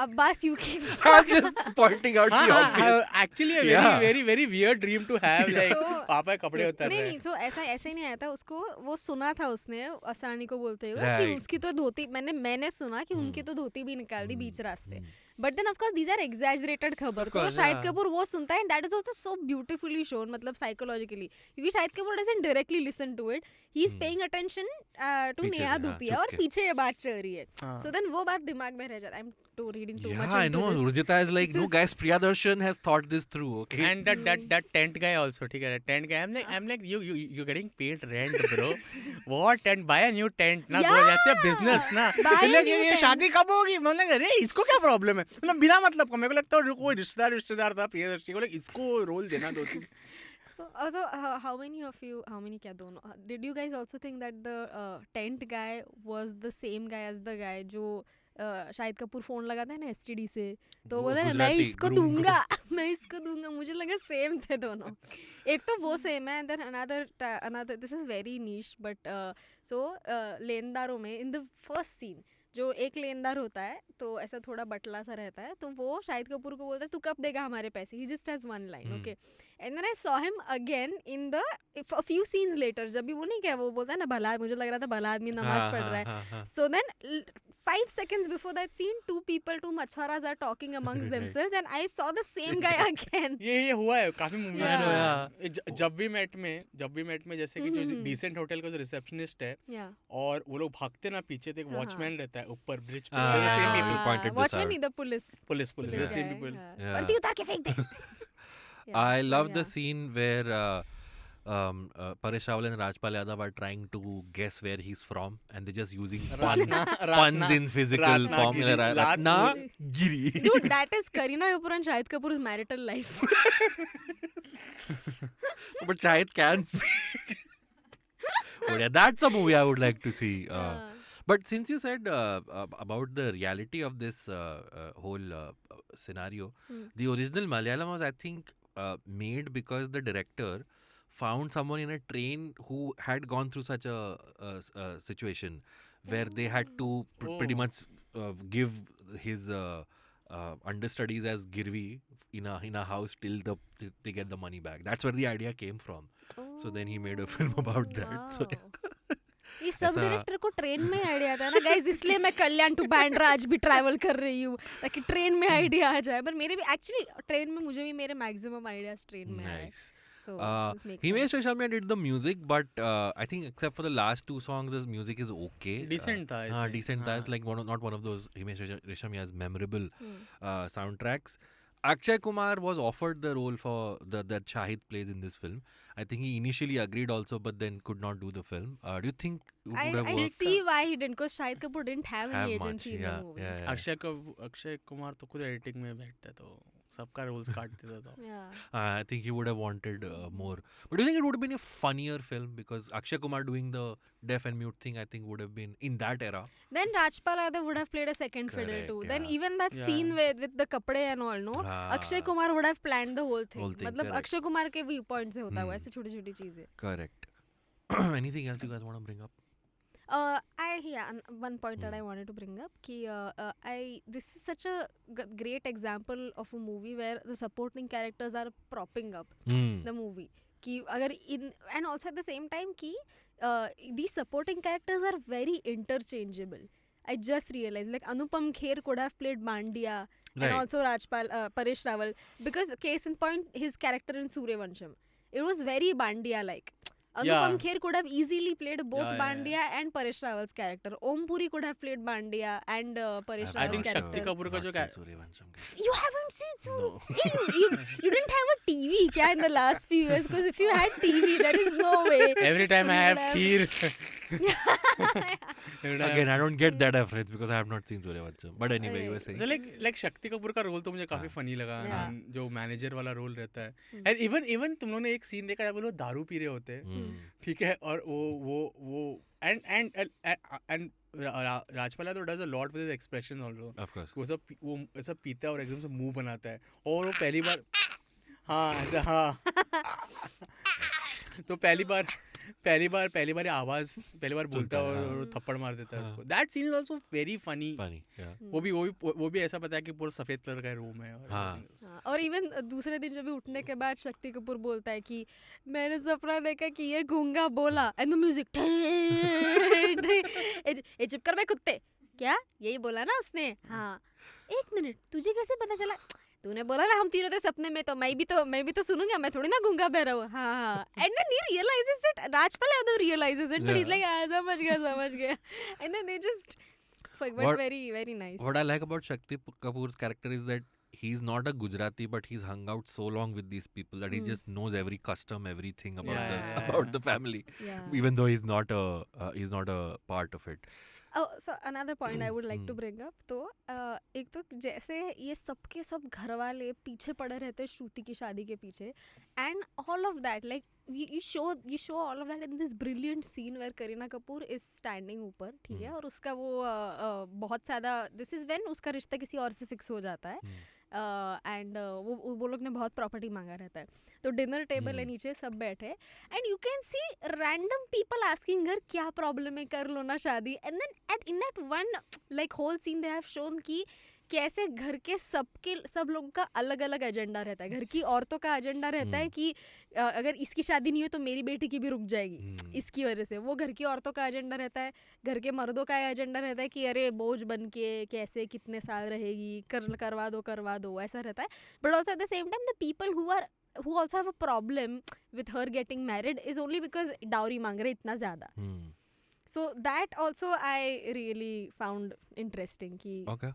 Abbas you keep. I'm just pointing out the obvious. Actually a Yeah. very weird dream to have, like तो- पापा कपड़े उतर नहीं रहे नहीं हैं। सो ऐसा ही नहीं आया था उसको. वो सुना था उसने असानी को बोलते हुए कि Right. उसकी तो धोती मैंने सुना कि उनकी Hmm. तो धोती भी निकाल दी बीच रास्ते. Hmm. But then of course these are exaggerated खबर. तो course, शाहिद yeah. कपूर वो सुनता है and that is also so beautifully shown मतलब साइकोलॉजिकली क्योंकि Shahid Kapoor doesn't directly listen to it. He is paying attention to पीछे नेहा से, हाँ, धूपिया छुप और के. पीछे ये बात चल रही है. हाँ। सो देन वो बात दिमाग में रह जाता है. I am too reading too much Yeah, I know. Urjita is like, this no, is- guys, Priyadarshan has thought this through, okay? And that tent guy also, ठीक है, tent guy. I'm like you getting paid rent, bro. What tent? Buy a new tent, ना go. Yeah. That's a business, ना. Buy a मतलब new ये tent. शादी कब होगी? मैं like अरे इसको क्या प्रॉब्लम है? मतलब बिना मतलब का मेरे को लगता है कोई रिश्तेदार था प्रियदर्शी को, like इसको रोल देना दो तीन. So also how many क्या दोनों did you guys also think that the tent guy was the same guy as the guy जो शाहिद कपूर फोन लगाता है ना एसटीडी से तो वो बोलता है मैं गुजराती इसको groom को। दूंगा मैं इसको दूंगा. मुझे लगा सेम थे दोनों. एक तो वो सेम है then another this is very niche but so लेनदारों में इन द फर्स्ट सीन जो एक लेनदार होता है तो ऐसा थोड़ा बटला सा रहता है, तो वो शाहिद कपूर को बोलता है तू कब देगा हमारे पैसे, he just has one line, okay, and then I saw him again in the few scenes later, जब भी वो नहीं क्या वो बोलता है ना भला, मुझे लग रहा था भला आदमी नमाज पढ़ रहा है, so then 5 seconds before that scene, two मछुआरास are talking amongst themselves and I saw the same guy again. ये हुआ है काफी मूवी I know, yeah. जब भी मेट में जैसे कि जो डिसेंट होटल का जो रिसेप्शनिस्ट है Yeah. और वो लोग भागते ना पीछे, तो एक वॉचमैन रहता है ऊपर ब्रिज पे, people pointed this Watchman out. नहीं, the police. Police Police the same guy, people. हाँ. Yeah. वर्दी उतार के फेंक दे. Yeah, I but love the yeah. scene where Paresh Rawal and Rajpal Yadav are trying to guess where he's from, and they're just using puns in physical formula. Ratnagiri. Dude, that is Kareena Kapoor and Shahid Kapoor's marital life. But Shahid can speak. But yeah, that's a movie I would like to see. But since you said about the reality of this whole scenario, the original Malayalam was, I think, made because the director found someone in a train who had gone through such a situation where they had to pretty much give his understudies as girvi in a house till they get the money back. That's where the idea came from. So then he made a film about that. So yeah. ये सब director को train में idea आता है ना guys, इसलिए मैं कल्याण to Bandra आज भी ट्रैवल कर रही हूँ ताकि ट्रेन में आइडिया आ जाए, पर मेरे भी एक्चुअली ट्रेन में मुझे भी मेरे मैक्सिमम आइडियाज ट्रेन में आए. So this makes Himesh sense. Reshammiya did the music, but I think except for the last 2 songs, the music is okay. Decent था हाँ, ऐसे. decent था. It's like not one of those Himesh Reshammiya's memorable soundtracks. Akshay Kumar was offered the role for that Shahid plays in this film. I think he initially agreed also, but then could not do the film. Do you think it would have I worked? see why he didn't, because Shahid Kapoor didn't have any Have agency much, in yeah, the movie. yeah. Akshay Kumar तो खुद editing में बैठता है, तो सबका roles काट देता था. Yeah. I think he would have wanted more. But do you think it would have been a funnier film? Because Akshay Kumar doing the deaf and mute thing, I think would have been, in that era. Then Rajpal Yadav would have played a second fiddle Correct, too. Then yeah. even that scene with the kapde and all, no, Akshay Kumar would have planned the whole thing. मतलब correct. Akshay Kumar के view point से होता हुआ ऐसे छोटी छोटी चीजें. Correct. Anything else you guys want to bring up? One point that I wanted to bring up कि this is such a great example of a movie where the supporting characters are propping up the movie. कि अगर and also at the same time कि these supporting characters are very interchangeable. I just realized, like Anupam Kher could have played Mandia and Right. also Paresh Rawal, because case in point, his character in Suryavansham, it was very Bandia like. Anupam Kher could have easily played both Bandia and Paresh Rawal's character. Om Puri could have played Bandia and Paresh I Rawal's think character. Shakti Kapoor का जो You haven't seen you didn't have a TV क्या in the last few years? Because if you had TV, there is no way. Every time I have kheer. Again, I don't get that reference because I have not seen Suryavansham. But anyway, you were saying. So like Shakti Kapoor का role तो मुझे काफी funny लगा. Yeah. जो manager वाला role रहता है. And even तुम लोगों ने एक सीन देखा जब वो लोग दारू पी रहे होते हैं, ठीक है, और वो and Rajpal Yadav does a lot with his expression also. Of course. वो ऐसा पीता है और एकदम से मुंह बनाता है, और वो पहली बार हाँ ऐसा हाँ तो पहली बार आवाज बोलता है और थप्पड़ मार देता है उसको. That scene is also very funny. Funny, yeah. वो भी ऐसा पता है कि पूरा सफेद कलर का रूम है. हाँ. और इवन दूसरे दिन जब भी उठने के बाद शक्ति कपूर बोलता है कि मैंने सपना देखा कि ये गूंगा बोला एंड द म्यूजिक ए चुप कर बे कुत्ते, क्या यही बोला ना उसने. हाँ, 1 मिनट, तुझे कैसे पता चला? तूने बोला ना हम तीनों थे सपने में, तो मैं भी तो सुनूंगा, मैं थोड़ी ना गूंगा बह रहा हूँ. हाँ. And then he realizes it. Rajpal Yadav realizes it, but he's like समझ गया. And then they just but very very nice. What I like about Shakti Kapoor's character is that he's not a Gujarati, but he's hung out so long with these people that he just knows every custom, everything about the family, even though he's not a part of it. Oh, so another point I would like to bring up, तो एक तो जैसे ये सबके सब घर वाले पीछे पड़े रहते हैं श्रुति की शादी के पीछे, and all of that, like you show all of that in this brilliant scene where Kareena Kapoor is standing ऊपर, ठीक है, और उसका वो बहुत ज़्यादा, this is when उसका रिश्ता किसी और से फिक्स हो जाता है, एंड वो लोग ने बहुत प्रॉपर्टी मांगा रहता है, तो डिनर टेबल है नीचे, सब बैठे and you can see random people asking her क्या प्रॉब्लम है, कर लो ना शादी, and then in that one like whole scene they have shown कि कैसे घर के सब लोगों का अलग अलग एजेंडा रहता है। घर की औरतों का एजेंडा रहता है कि अगर इसकी शादी नहीं हुई तो मेरी बेटी की भी रुक जाएगी इसकी वजह से, वो घर की औरतों का एजेंडा रहता है। घर के मर्दों का एजेंडा रहता है कि अरे बोझ बन के कैसे कितने साल रहेगी, करवा दो, ऐसा रहता है। But also at the same time the people who also have a problem with her getting married is only because dowry मांग रहे इतना ज़्यादा. So that also I really found interesting कि Okay.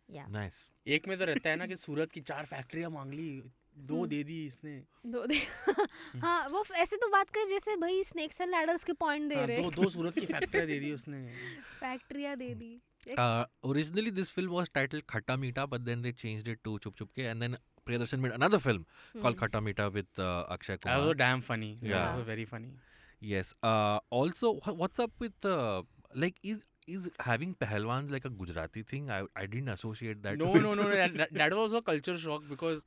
yeah. Nice. एक में तो रहता है ना कि सूरत की 4 फैक्ट्रियां मांग ली, 2 दे दी इसने। हाँ वो ऐसे तो बात कर जैसे भाई स्नेक्स एंड लैडर्स के पॉइंट दे रहे, दो सूरत की फैक्ट्रियां दे दी उसने। फैक्ट्रियां दे दी। Originally this film was titled Khatta Meeta, but then they changed it to Chup Chup Ke, and then Priyadarshan made another film called Khatta Meeta with Akshay That was Kumar. damn funny. Yeah. That was very funny. Yes. Also, what's up with like is having Pahalwans like a Gujarati thing? I didn't associate that. No, with- no, no. That was also a culture shock because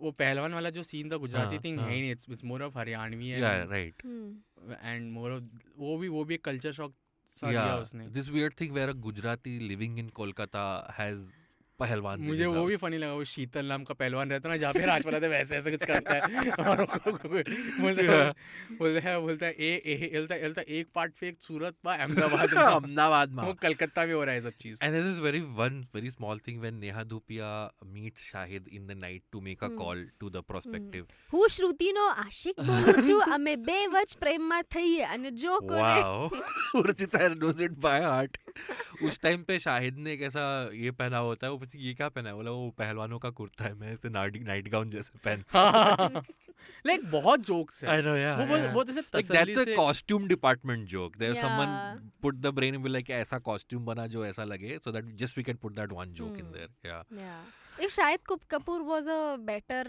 वो पहलवान वाला जो scene था Gujarati thing है ही नहीं. It's more of Haryanvi Yeah, right. and more of वो भी एक culture shock सा दिया Yeah, उसने. this weird thing where a Gujarati living in Kolkata has Pahalwans. in मुझे his वो भी house. फनी लगा, वो शीतल नाम का पहलवान रहता है ना, जहाँ पे राजपाल आते वैसे ऐसे कुछ करता है और बोलता है एक पार्ट फेक सूरत व अहमदाबाद में, Ahmedabad वो ma. कलकत्ता में हो रहा है सब चीज। And there's this very small thing when Neha Dhupia meets Shahid in the night to make a call to the prospective. હું શ્રુતિનો આશિક બોલું છું, અમે બે વચ પ્રેમમાં થઈએ અને જો કોને Wow. Urjita knows it by heart. उस टाइम पे शाहिद ने एक ऐसा ये पहना होता है, वो ये क्या पहना है, बोला वो पहलवानों का कुर्ता है, मैं इसे नाइट गाउन जैसे पहन। लाइक बहुत जोक्स है I know, yeah. वो yeah. बहुत ऐसे Like तसल्ली that's a से costume department joke. There's Yeah. someone put the brain and be like ऐसा costume बना जो ऐसा लगे, so that just we can put that one joke in there. Yeah. Yeah. If Shahid Kapoor was a better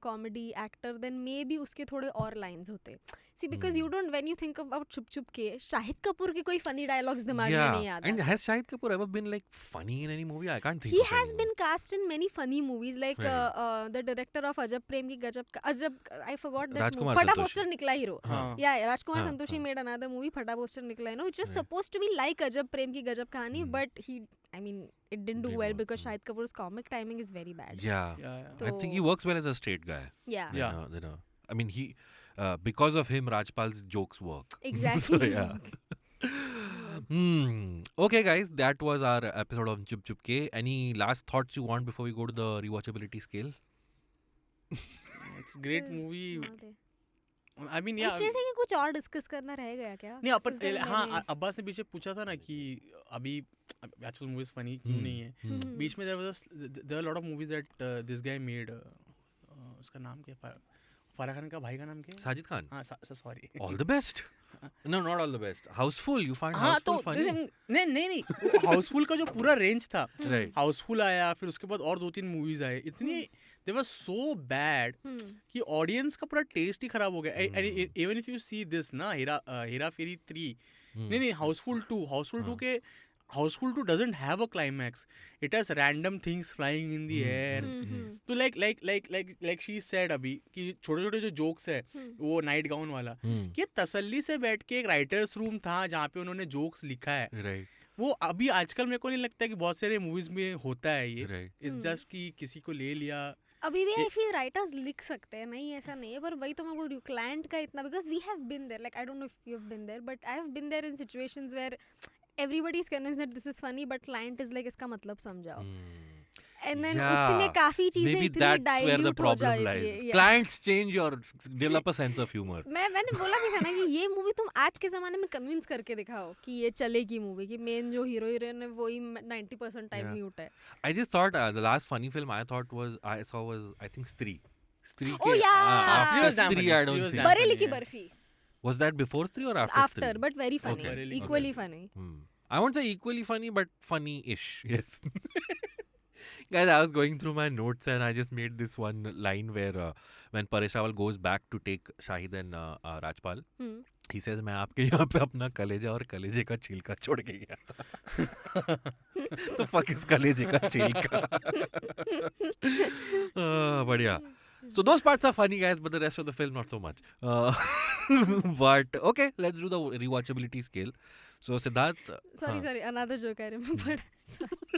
comedy actor, then maybe उसके थोड़े और lines होते. See, because you don't, when you think about Chup Chup Ke, Shahid Kapoor के कोई funny dialogues दिमाग में नहीं Yeah. आता. And has Shahid Kapoor ever been like funny in any movie? I can't think He of has any. been cast in many funny movies, like Right. the director of Ajab Prem Ki Gajab, I forgot that Rajkumar movie. Phata Santoshi. Poster Nikla Hero. हाँ Yeah, Rajkumar हाँ, Santoshi हाँ. made another movie, Phata Poster Nikla, you know, which was Right. supposed to be like Ajab Prem Ki Gajab Kahani, but I mean, it didn't do Didn't well work, because Shahid Kapoor's comic timing is very bad. Yeah. Yeah. I think he works well as a straight guy. Yeah. Yeah. You know. I mean, because of him, Rajpal's jokes work. Exactly. So, yeah. Okay, guys, that was our episode of Chup Chup Ke. Any last thoughts you want before we go to the rewatchability scale? It's great So, movie. okay. I mean, I yeah. still think कुछ और discuss करना रह गया क्या? नहीं अपन Is there हाँ many- Abbas ने पीछे पूछा था ना कि अभी आजकल मूवीज फनी क्यों नहीं है। हम्म. बीच में there were a lot of movies that this guy made. उसका नाम क्या है? फराह खान का भाई का नाम क्या है? Sajid Khan. हाँ sorry. All the best. No, not all the best. Houseful. You find हाँ तो Houseful funny? नहीं हाउसफुल का जो पूरा रेंज था, Right. हाउसफुल आया, फिर उसके बाद और 2-3 मूवीज आए, इतनी दे वर सो बैड कि ऑडियंस का पूरा टेस्ट ही खराब हो गया। Even if you see this ना हेरा फेरी 3, नहीं हाउसफुल 2 के Housefull 2 doesn't have a climax. It has random things flying in the air. तो like she said अभी कि छोटे-छोटे जो जोक्स है वो नाइट गाउन वाला, कि तसल्ली से बैठ के एक राइटर्स रूम था जहाँ पे उन्होंने जोक्स लिखा है, Right. वो अभी आजकल मेरे को नहीं लगता कि बहुत सारे मूवीज में होता है ये। Right. इट्स जस्ट कि किसी को ले लिया। अभी भी आई फील राइटर्स लिख सकते हैं, नहीं ऐसा नहीं है, पर वही तो मैं बोल रही हूँ क्लाइंट का इतना, because we have been there, like I don't know if you have been there, but I have been there in situations where everybody is convinced that this is funny, but client is like इसका मतलब समझाओ, and then उसी में काफी चीजें Maybe इतनी that's where the dilute हो problem जाती lies. है। Yeah. Clients change or develop a sense of humor. मैंने बोला भी था ना कि ये मूवी तुम आज के ज़माने में कन्विंस करके दिखाओ कि ये चलेगी मूवी, कि मेन जो हीरो हीरोइन है वही 90% टाइम Yeah. म्यूट है। I just thought the last funny film I saw was I think Stree. Stree Oh, yeah. after Stree was damn Stree funny. I Stree don't was think. damn Bareilly की funny, barfi Was that before Stree or after after, Stree? But very funny, Okay. Equally funny. I won't say equally funny, but funny-ish. Yes. Guys, I was going through my notes and I just made this one line where when Paresh Rawal goes back to take Shahid and Rajpal, he says, मैं आपके यहाँ पे अपना कलेजा और कलेजे का छिलका छोड़ के गया था. The fuck is कलेजे का छिलका? बढ़िया. So those parts are funny, guys, but the rest of the film not so much. But okay, let's do the rewatchability scale. So Siddharth, Sorry, another joke I remembered.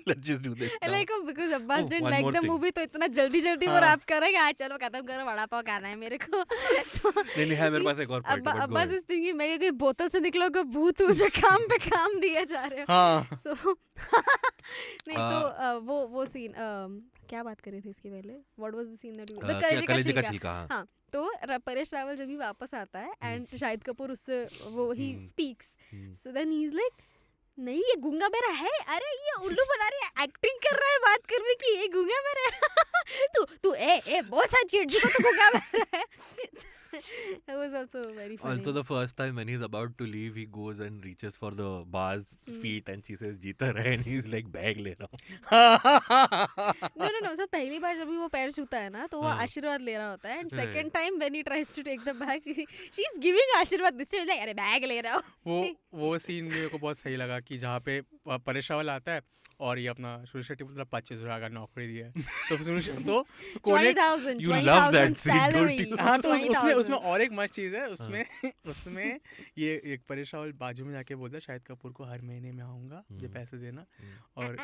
let's just do this now. Like because Abbas Oh, didn't one like more the thing. movie, तो इतना जल्दी वो हाँ. Rap कर रहा है कि आज चलो खत्म करो, वड़ा पाव खाना है मेरे को. नहीं है मेरे पास एक और point है, but go अब्बास ahead. इस थिंकिंग मैं कोई बोतल से निकलोगे भूत हूँ जो काम पे काम दिए जा रहे हो. हाँ. So नहीं तो वो सीन क्या बात कर रहे थे इसके पहले? What was the scene that you? The कलेजे का छिलका. छिलका. हाँ. हाँ तो परेश रावल जब भी वापस आता है एंड शाहिद कपूर उससे वो ही speaks, so then he is like नहीं ये गूंगा मेरा है, अरे ये उल्लू बना रही है, एक्टिंग कर रहा है बात करने की, ये गूंगा मेरा है. तू ए बहुत सारी चिड़जी को तो गूंगा मेरा है. That was also very funny. Also, the first time when he's about to leave, he goes and reaches for the bar's feet, and she says, "जीता रहे," and he's like, "बैग ले रहा हूँ." No. So पहली बार जब भी वो पैर छूता है ना तो वो आशीर्वाद ले रहा होता है, and second time when he tries to take the bag, she is giving आशीर्वाद. This is like अरे बैग ले रहा हूँ. वो सीन मेरे को बहुत सही लगा कि जहाँ पे परेश रावल आता है और ये अपना सुनील शेट्टी बोलता है 25,000 का नौकरी दी है, तो सुनील तो कोने 20,000 You love that scene, don't salary. you? हाँ तो 20,000. उसमें और एक मस्त चीज़ है उसमें ये एक परेश रावल बाजू में जाके बोलता है शाहिद कपूर को हर महीने में आऊँगा, मुझे पैसे देना. और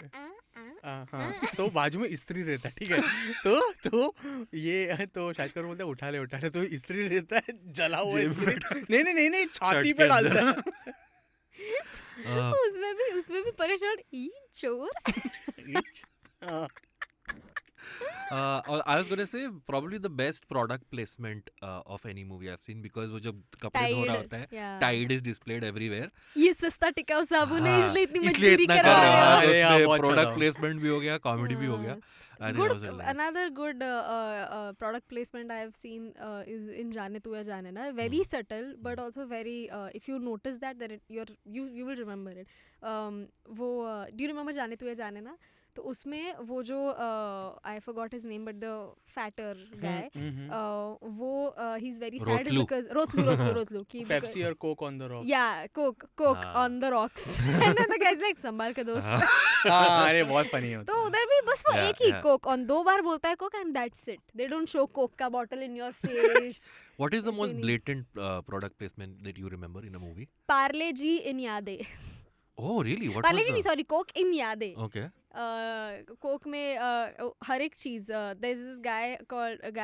हाँ तो बाजू में इस्त्री रहता है, ठीक है, तो ये तो शाहिद कपूर बोलता है उठा ले, तो इस्त्री रहता है जला हुआ इस्त्री. नहीं छाती पे डालता है. उसमें भी परेशान ई चोर. I was going to say probably the best product placement of any movie I've seen, because वो जब कपड़े धो रहा होता है, yeah. Tide is displayed everywhere. ये सस्ता टिकाऊ साबुन है, इसलिए इतनी इसलिए मजदूरी इतना करा कर रहे रहे हैं. हो. हाँ, उसमें बहुत अच्छा प्रोडक्ट था. प्लेसमेंट भी हो गया, कॉमेडी भी हो गया. I think that was Good, hilarious. another good product placement I have seen is in जाने तू या जाने ना. Very subtle but also very if you notice that you will remember it. वो do you remember जाने तू या जाने ना? तो उसमें वो जो I forgot his name but the fatter guy, वो he's very sad Rotlu. because Rotlu कि पेप्सी और Coke on the rock. yeah coke on the rocks and then the guy's like संभाल के दोस्त. हाँ अरे बहुत फनी होता तो उधर भी बस वो Yeah, एक ही yeah. कोक ऑन 2 बार बोलता है Coke and that's it. They don't show Coke का bottle in your face. What is the ऐसे most नहीं. blatant product placement that you remember in a movie? Parle G in Yaadein. Oh, really? What Parle was जी नहीं sorry Coke इन यादें. Okay. Coke में हर एक चीज. There is this guy called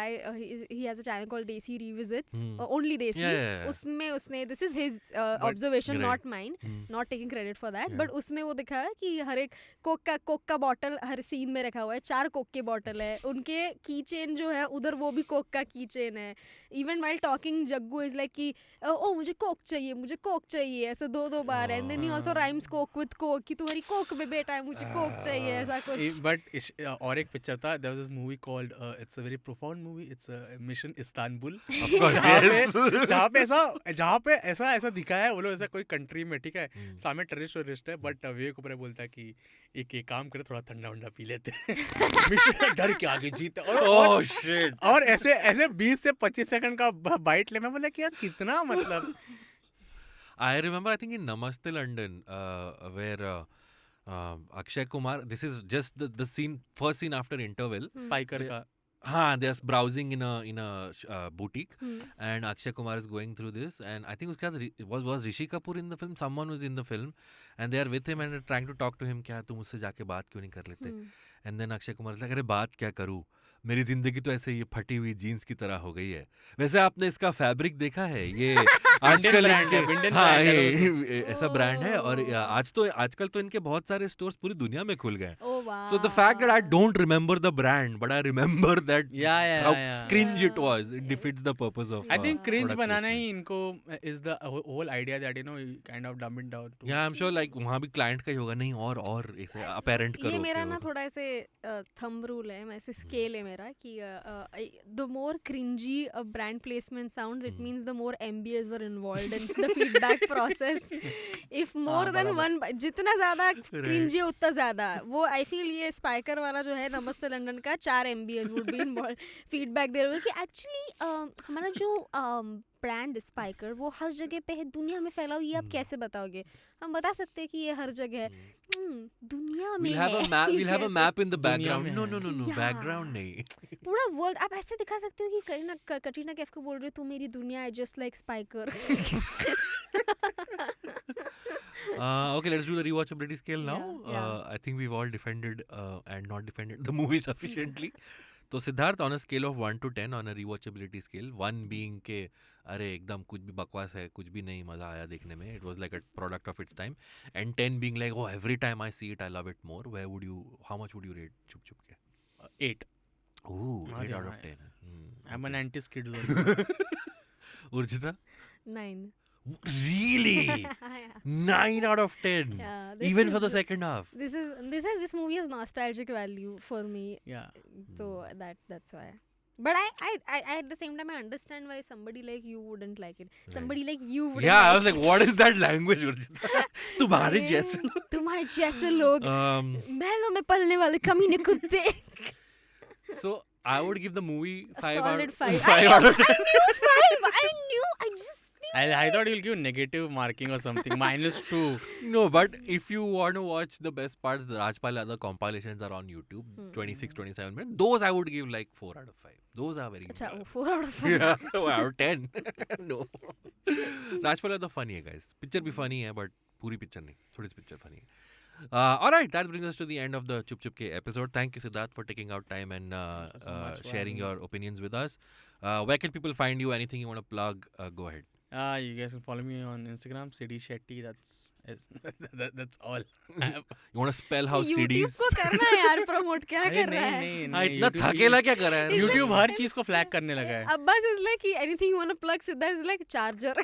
he has a channel called Desi revisits, only desi. Yeah. उसमें उसने this is his observation great. Not mine, not taking credit for that, Yeah. But उसमें वो दिखा है कि हर एक कोक का बॉटल हर सीन में रखा हुआ है. 4 कोक के बॉटल है. उनके की चेन जो है उधर वो भी कोक का की चेन है. Even while talking Jaggu is like कि ओ मुझे कोक चाहिए ऐसे 2 बार. And then he also rhymes Coke with Coke कि तुम्हारी कोक में बेटा है, मुझे कोक चाहिए, ऐसा कुछ. बट और एक पिक्चर था, there was this movie called it's a very profound movie, it's mission Istanbul. Of course, yes. जहाँ पे ऐसा दिखाया है वो लोग ऐसा कोई कंट्री में, ठीक है, सामने टेररिस्ट है, बट विवेक ऊपर बोलता है कि एक काम करे थोड़ा ठंडा पी लेते हैं. मिशन डर के आगे जीते. Oh shit. और ऐसे 20 से 25 सेकंड का बाइट ले. मैं बोला कि यार कितना मतलब. I remember, I think in Namaste London, where Akshay Kumar, this is just the first scene after interval. Spyker का. They're browsing in a boutique, and Akshay Kumar is going through this, and I think उसके बाद was Rishi Kapoor in the film? Someone was in the film, and they are with him and they're trying to talk to him. क्या तुम उससे जाके बात क्यों नहीं कर लेते? And then Akshay Kumar is like, अरे बात क्या करूँ, मेरी जिंदगी तो ऐसे ये फटी हुई जीन्स की तरह हो गई है. वैसे आपने इसका फैब्रिक देखा है? ये आजकल brand है, इनके Indian हाँ brand है ये ऐसा ब्रांड है, और आजकल तो इनके बहुत सारे स्टोर्स पूरी दुनिया में खुल गए. Oh wow. So the fact that I don't remember the brand, but I remember that how Yeah. cringe it was, it defeats the purpose of. I think cringe product banana placement. ही इनको is the whole idea that you kind of dumb it down to. Yeah, I'm sure like वहाँ भी client का ही होगा, नहीं और ऐसे apparent करो. ये मेरा कि ना वो- थोड़ा ऐसे थंब रूल है, ऐसे स्केल है मेरा कि the more cringey a brand placement sounds, it means the more MBAs were involved in the feedback process. If more than one, जितना ज्यादा क्रिंजी उतना ज्यादा वो, आई फील फील ये स्पाइकर वाला जो है नमस्ते लंदन का 4 MBs would be involve feedback दे रहे हो कि एक्चुअली हमारा जो ब्रांड स्पाइकर वो हर जगह पे है, दुनिया में फैला हुआ, ये आप कैसे बताओगे? हम बता सकते हैं कि ये हर जगह है। दुनिया में We'll have है। a map. We'll have a कैसे? map in the दुनिया background. में No, है। no, no, no. Yeah. Background नहीं. पूरा वर्ल्ड आप ऐसे दिखा सकते हो कि कटरीना कैफ को बोल रहे हो तू मेरी दुनिया है, just like Spyker. Okay, let's do the rewatchability scale now. Yeah. I think we've all defended and not defended the movie sufficiently. तो Siddharth on a scale of 1 to 10 on a rewatchability scale, 1 being के अरे एकदम कुछ भी बकवास है, कुछ भी नहीं मज़ा आया देखने में, it was like a product of its time, and 10 being like, oh, every time I see it I love it more. How much would you rate Chup Chup के? 8. Ooh, 8 अरे out of हाँ, 10. I'm an anti-skid zone. Urjita? 9 Really? 9 out of 10. Yeah, this Even for the is- second half. this movie has nostalgic value for me, Yeah. so that's why. But I at the same time I understand why somebody like you wouldn't like it. Somebody like you wouldn't. Yeah, I like was like, what is that language, Urjita? तुम्हारे अरे, जैसे लोग. तुम्हारे जैसे लोग Um, महलों में पलने वाले कमीने कुत्ते. so I would give the movie A 5 solid out, 5. 5 out of 10. I knew 5. I just knew. I thought you'll give negative marking or something. -2. No, but if you want to watch the best parts, the Rajpal other compilations are on YouTube, 26, 27 minutes. Those I would give like 4 out of 5. Those are very अच्छा, good. 4 out of 5. Yeah, out of 10. No. Rajpal the funny है, guys. Picture भी funny है, but पूरी picture नहीं. थोड़ी सी picture funny है. Alright, that brings us to the end of the Chup Chup Ke episode. Thank you, Siddharth, for taking out time and you so much for sharing having your opinions with us. Where can people find you? Anything you want to plug? Go ahead. You guys can follow me on Instagram, Siddhi Shetty. That's all. You want to spell how YouTube CDs? को करना है यार promote, क्या अरे कर रहा है? हाँ, इतना थकेला क्या कर रहा है? YouTube हर चीज को फ्लैग करने लगा है. Abbas is like anything you want to plug. Siddha is like charger.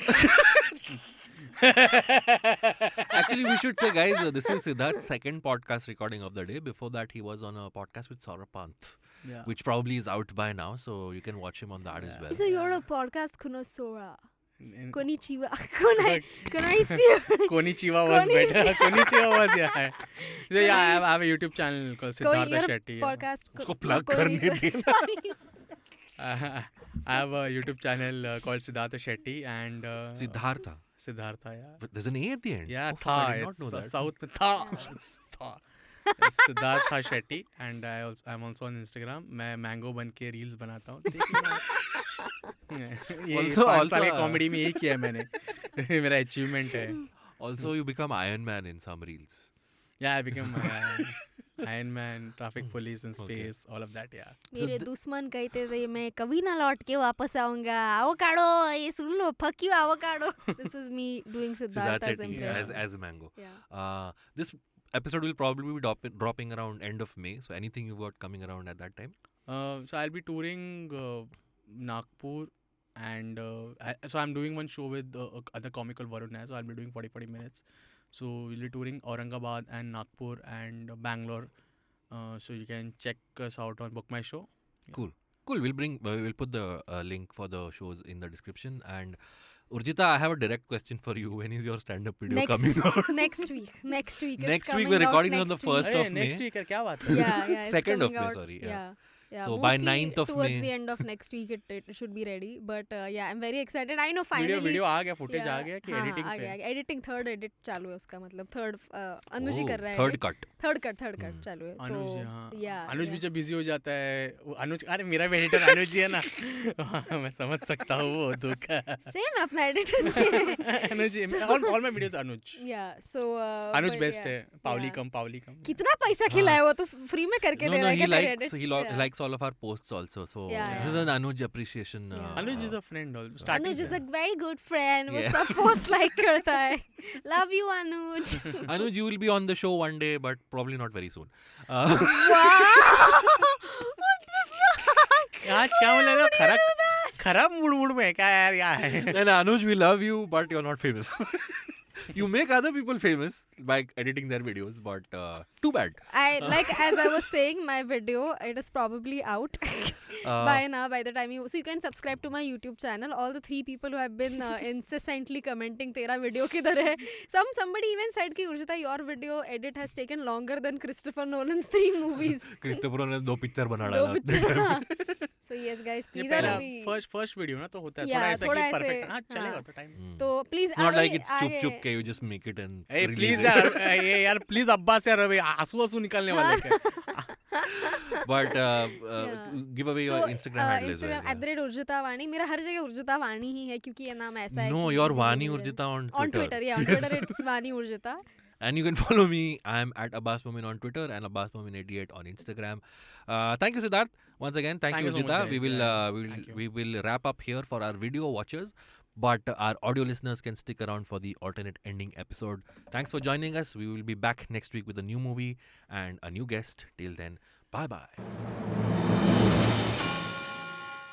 Actually, we should say, guys, this is Siddharth's second podcast recording of the day. Before that, he was on a podcast with Saurabh Pant, Yeah. which probably is out by now, so you can watch him on that as well. So you're a podcast Kunosora. And- Konnichiwa. Konnichiwa. Konnichiwa was better. Konnichiwa was yeah. So yeah, I have a YouTube channel called कोई Siddhartha यार Shetty. podcast उसको plug कोई करने नहीं- देना। Sorry. I have a YouTube channel called Siddhartha Shetty and Siddhartha. Siddhartha, yeah. But there's an A at the end. Yeah, Oh, fuck, I Tha. did not It's know that. South में Tha. It's Tha. It's Siddhartha Shetty and I'm also on Instagram. मैं mango बन के reels बनाता हूँ. ये Also- 5 साल के also, comedy में यही किया है मैंने. मेरा अचीवमेंट है. Also, you become Iron Man in some reels. Yeah, I became Iron Man, traffic police in space, all of that, yeah. मेरे दुश्मन कहते थे मैं कभी ना लौट के वापस आऊंगा. आवोकाडो, ये सुन लो, fuck you avocado. This is me doing Siddharth Siddhartha's Shetty impression. as a mango. Yeah. This episode will probably be dropping around end of May. So anything you've got coming around at that time? So I'll be touring Nagpur and so I'm doing one show with other comical Varun hai, so I'll be doing 40 minutes. So we'll be touring Aurangabad and Nagpur and Bangalore. So you can check us out on Book My Show. Cool. We'll put the link for the shows in the description. And Urjita, I have a direct question for you. When is your stand-up video coming out? Next week. Next week. It's Next week coming we're out recording on the next week. 1st of next May. week है, क्या बात है? Yeah, it's 2nd of coming May, out. sorry, Yeah, So by mostly 9th of towards May. the end of next week it should be ready. But yeah, I'm very excited. I know finally. Video आ गया, footage yeah, आ गया कि हाँ, editing आ पे? गया editing third edit चालू है उसका, मतलब थर्ड अनुज ही Oh, कर रहा है third cut. थर्ड कट चालू है. अनुज तो हाँ. या अनुज भी जब बिजी हो जाता है वो अनुज, अरे मेरा भी एडिटर अनुज जी है ना. मैं समझ सकता हूँ वो दुख. सेम अपना एडिटर से. अनुज जी, all my videos अनुज. या सो अनुज बेस्ट है. पावली कम. कितना पैसा खिलाया वो तो फ्री में करके दे No, रहा है he क्या likes edits? he Yeah. likes all of our posts also. So Yeah, this is an Anuj appreciation. Yeah. Anuj is a friend also. Starting Anuj is a very good friend. वो Yeah. सब post like करता है. Love you Anuj. Anuj, you will be on the show one day, but probably not very soon. आज क्या बोल रहे हो? खराब मूड में है क्या यार? क्या है? Then Anuj, we love you, but you're not famous. You make other people famous by editing their videos, but too bad. As I was saying, my video, it is probably out by now. By the time so you can subscribe to my YouTube channel. All the 3 people who have been incessantly commenting, "Tera video kidhar hai?" Somebody even said कि Urjita, your video edit has taken longer than Christopher Nolan's 3 movies. Christopher ने 2 picture बना दो डाला. picture. So yes, guys, ये please पहला अभी first video ना तो होता है Yeah, थोड़ा ऐसा थोड़ा कि ऐसे, परफेक्ट हाँ चलेगा हाँ. तो टाइम तो please It's not like आगे- it's chup आगे- chup के you just make it and A release please it. यार ये यार प्लीज अब्बास यार अभी आंसू निकलने वाले हैं But Yeah. give away your So, Instagram handle as well. Instagram @Urjita Vani. मेरा हर जगह Urjita Vani ही है क्योंकि ये नाम ऐसा है. No, कि you're easy Vani to Urjita on On Twitter, yeah, on Twitter it's Vani Urjita. And you can follow me. I'm at Abbas Momin on Twitter and Abbas Momin88 on Instagram. Thank you, Siddharth. Once again, thank you, you so much, Urjita. guys. We will Yeah, thank you. we will wrap up here for our video watchers. But our audio listeners can stick around for the alternate ending episode. Thanks for joining us. We will be back next week with a new movie and a new guest. Till then, bye bye.